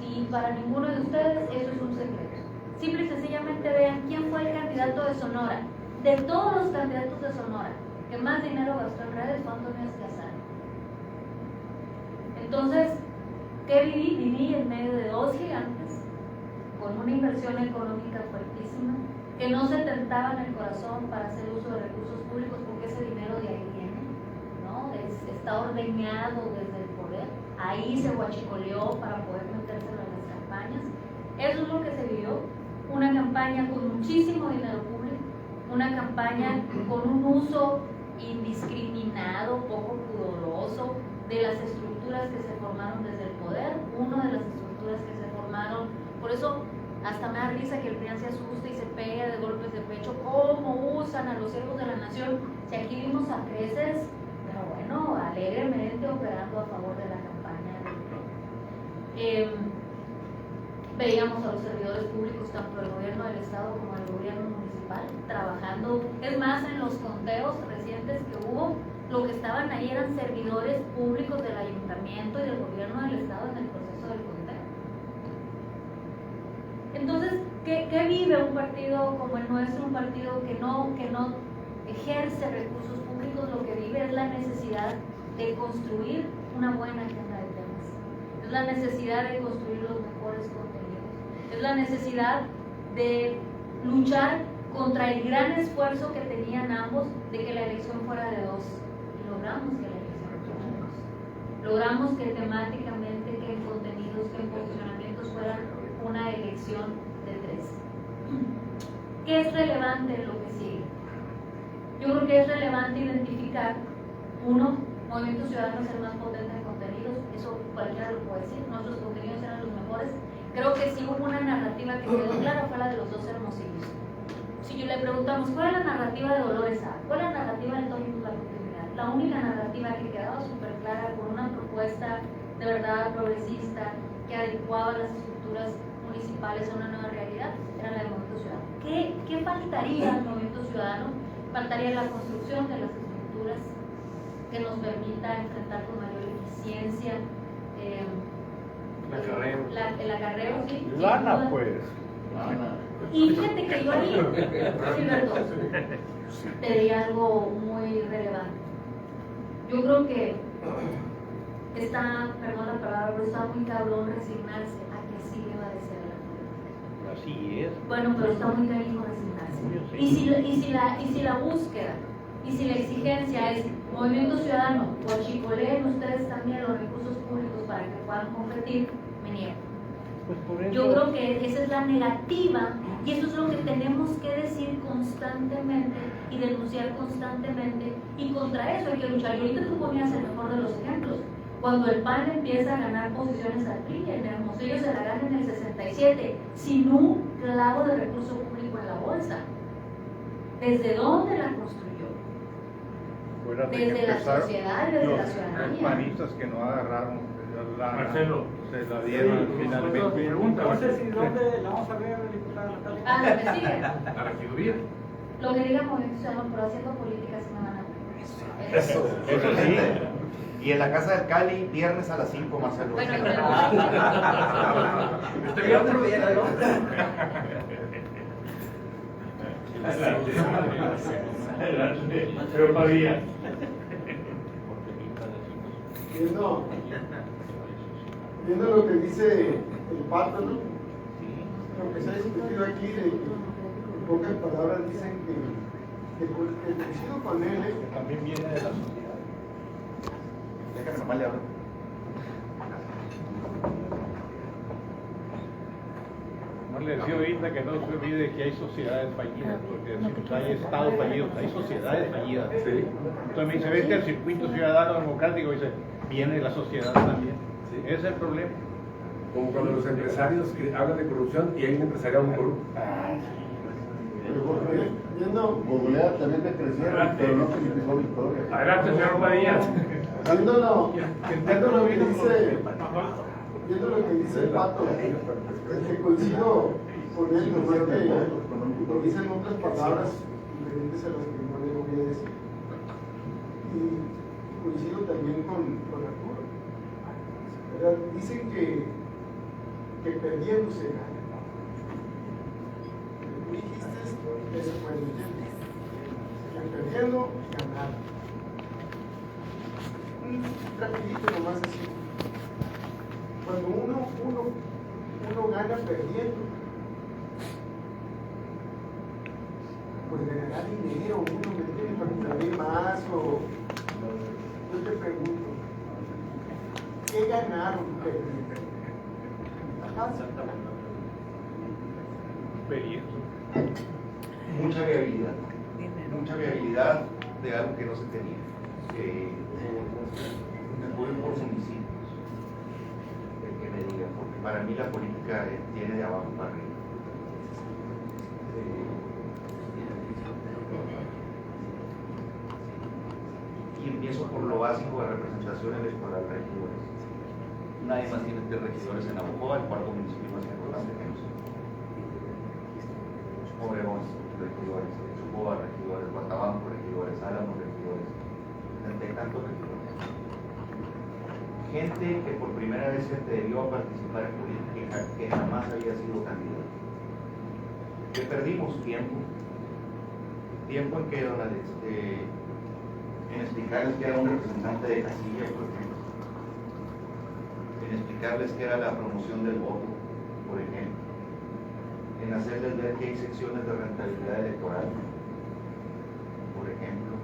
Y para ninguno de ustedes eso es un secreto. Simple y sencillamente vean quién fue el candidato de Sonora. De todos los candidatos de Sonora que más dinero gastó en redes fue Antonio Escazar. Entonces, ¿qué viví? Viví en medio de dos gigantes con una inversión económica fuertísima, que no se tentaban el corazón para hacer uso de recursos públicos porque ese dinero de ahí viene, ¿no? Está ordeñado desde el poder, ahí se guachicoleó para poder metérselo en las campañas. Eso es lo que se vivió, una campaña con muchísimo dinero público, una campaña con un uso indiscriminado, poco pudoroso de las estructuras que se formaron desde el poder, una de las estructuras que se formaron. Por eso hasta me da risa que el PRIAN se asuste y se pegue de golpes de pecho, cómo usan a los siervos de la nación, si aquí vimos a creces, pero bueno, alegremente operando a favor de la campaña del PRI. Veíamos a los servidores públicos, tanto del gobierno del Estado como del gobierno municipal, trabajando. Es más, en los conteos recientes que hubo, lo que estaban ahí eran servidores públicos del ayuntamiento y del gobierno del Estado en el proceso del conteo. Entonces, ¿qué vive un partido como el nuestro? Un partido que no ejerce recursos públicos. Lo que vive es la necesidad de construir una buena agenda de temas. Es la necesidad de construir los mejores contenidos. Es la necesidad de luchar contra el gran esfuerzo que tenían ambos de que la elección fuera de dos. Y logramos que la elección fuera de dos. Logramos que temáticamente, que en contenidos, que en posicionamientos fuera una elección de tres. ¿Qué es relevante en lo que sigue? Yo creo que es relevante identificar, uno, Movimiento Ciudadano es el más potente en contenidos, eso cualquiera lo puede decir, nuestros contenidos eran los mejores. Creo que sí hubo una narrativa que quedó clara, fue la de los dos hermosillos. Si yo le preguntamos, ¿cuál es la narrativa de Dolores A? ¿Cuál es la narrativa de Tony la continuidad? La única narrativa que quedaba súper clara, con una propuesta de verdad progresista, que adecuaba las estructuras municipales a una nueva realidad, era la del Movimiento Ciudadano. ¿Qué faltaría al Movimiento Ciudadano? Faltaría la construcción de las estructuras que nos permita enfrentar con mayor eficiencia eficiencia, El acarreo, sí. lana, sin duda. pues. Lana. Y fíjate que yo ahí, Gilberto, te diría algo muy relevante. Yo creo que está, perdón la palabra, pero está muy cabrón resignarse a que así deba de ser la política. Así es. Bueno, pero está muy canijo resignarse. Y si la búsqueda, y si la exigencia es Movimiento Ciudadano, o achicoleen ustedes también los recursos públicos para que puedan competir, me niego. Pues por eso. Yo creo que esa es la negativa y eso es lo que tenemos que decir constantemente y denunciar constantemente, y contra eso hay que luchar. Y ahorita tú ponías el mejor de los ejemplos. Cuando el PAN empieza a ganar posiciones al PRI, en Hermosillo se la gana en el 67, sin un clavo de recurso público en la bolsa. ¿Desde dónde la construyó? Acuérdate Desde que la empezaron sociedad, desde la los ciudadanía. panistas que no agarraron la Marcelo. se la dieron finalmente. Pregunta. No sé si dónde la vamos a ver, diputada Natalia. Ah, lo que sigue. A la regiduría. Lo que diga Movimiento Ciudadano, pero haciendo política sí me van a ver. Eso sí. Y en la casa del Cali, viernes a las 5 más el Bueno, Pero Padilla. Viendo lo que dice el Pato, ¿no? Lo que se ha discutido aquí, de que en pocas palabras dicen que coincido con él, Que también viene de la sociedad. Déjame nomás le hablo. No le decía ahorita que no se olvide que hay sociedades fallidas, porque si hay estados fallidos, hay sociedades fallidas. Entonces me dice, vete al circuito ciudadano democrático, y dice, viene la sociedad también. Ese es el problema. Como cuando los empresarios hablan de corrupción y hay un empresariado muy corrupto. Googlea también que crecieron, pero no significó victoria. Adelante, señor Padilla. Viendo lo que dice el Pato, que coincido con él, nomás que lo dice en otras palabras diferentes a las que yo le voy a decir. Y coincido también con Arturo. ¿Verdad? Dicen que perdiendo se gana. Tú dijiste, eso fue el ejemplo. Que perdiendo, ganar. Un rapidito nomás así. Cuando uno gana perdiendo, pues ganará dinero, uno me tiene para pedir más, o yo te pregunto, ¿qué ganaron perdiendo? Mucha viabilidad de algo que no se tenía. Me puedo ir por municipios, el que me diga, porque para mí la política tiene de abajo para arriba. Y empiezo por lo básico de representación electoral, regidores. Nadie más tiene 3 regidores en Navojoa, el cuarto municipio más importante que nosotros. Obregón, regidores, Chucoa, regidores, Guatabanco, regidores, Álamos, regidores, tantos regidores. Gente que por primera vez se atrevió a participar en política, que jamás había sido candidato. Que perdimos tiempo en que en explicarles que era un representante de casilla, por ejemplo, en explicarles que era la promoción del voto, por ejemplo, en hacerles ver que hay secciones de rentabilidad electoral, por ejemplo,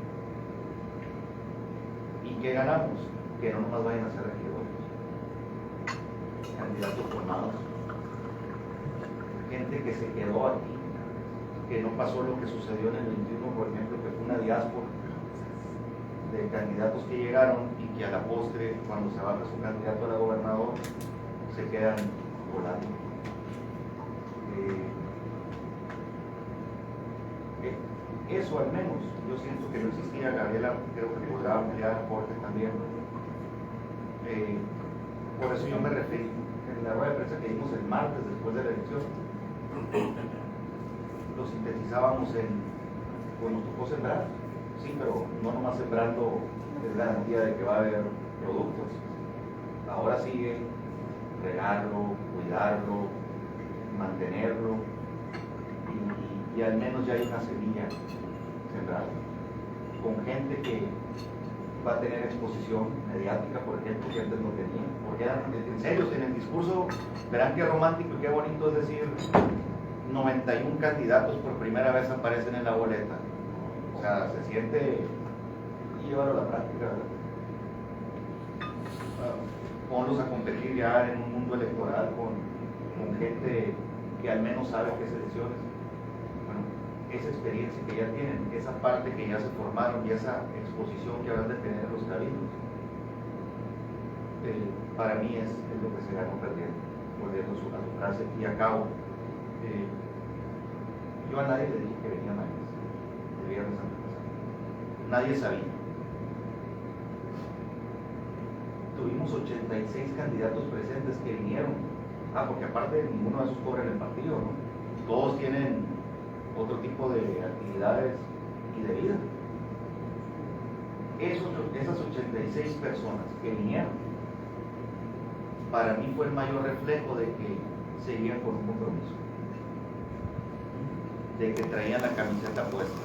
y que ganamos, que no nomás vayan a ser regidores, candidatos formados, gente que se quedó aquí, que no pasó lo que sucedió en el 21, por ejemplo, que fue una diáspora de candidatos que llegaron y que a la postre, cuando se baja su candidato a la gobernador, se quedan volando. Eso al menos, yo siento que no existía. Gabriela creo que podrá ampliar, Jorge también. Por eso yo me referí en la rueda de prensa que dimos el martes después de la elección. Lo sintetizábamos pues nos tocó sembrar, sí, pero no nomás sembrando es garantía de que va a haber productos. Ahora sigue regarlo, cuidarlo, mantenerlo y al menos ya hay una semilla sembrada con gente que va a tener exposición mediática, por ejemplo, que antes no tenía, porque en serio, en el discurso verán qué romántico y qué bonito es decir 91 candidatos por primera vez aparecen en la boleta, o sea, se siente y llevarlo a la práctica, ¿verdad? Ponlos a competir ya en un mundo electoral con gente que al menos sabe qué es elecciones. Bueno, esa experiencia que ya tienen, esa parte que ya se formaron y esa exposición que habrán de tener los cabildos, para mí es lo que se ganó perdiendo, volviendo a su frase y acabo. Yo a nadie le dije que venía mañana, de viernes a nadie sabía. Tuvimos 86 candidatos presentes que vinieron. Porque aparte ninguno de esos cobra en el partido, ¿no? Todos tienen otro tipo de actividades y de vida. Esas 86 personas que vinieron, para mí fue el mayor reflejo de que seguían con un compromiso, de que traían la camiseta puesta.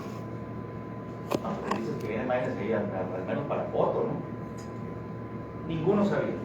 Dices que viene Maynes ahí al menos para foto, ¿no? Ninguno sabía.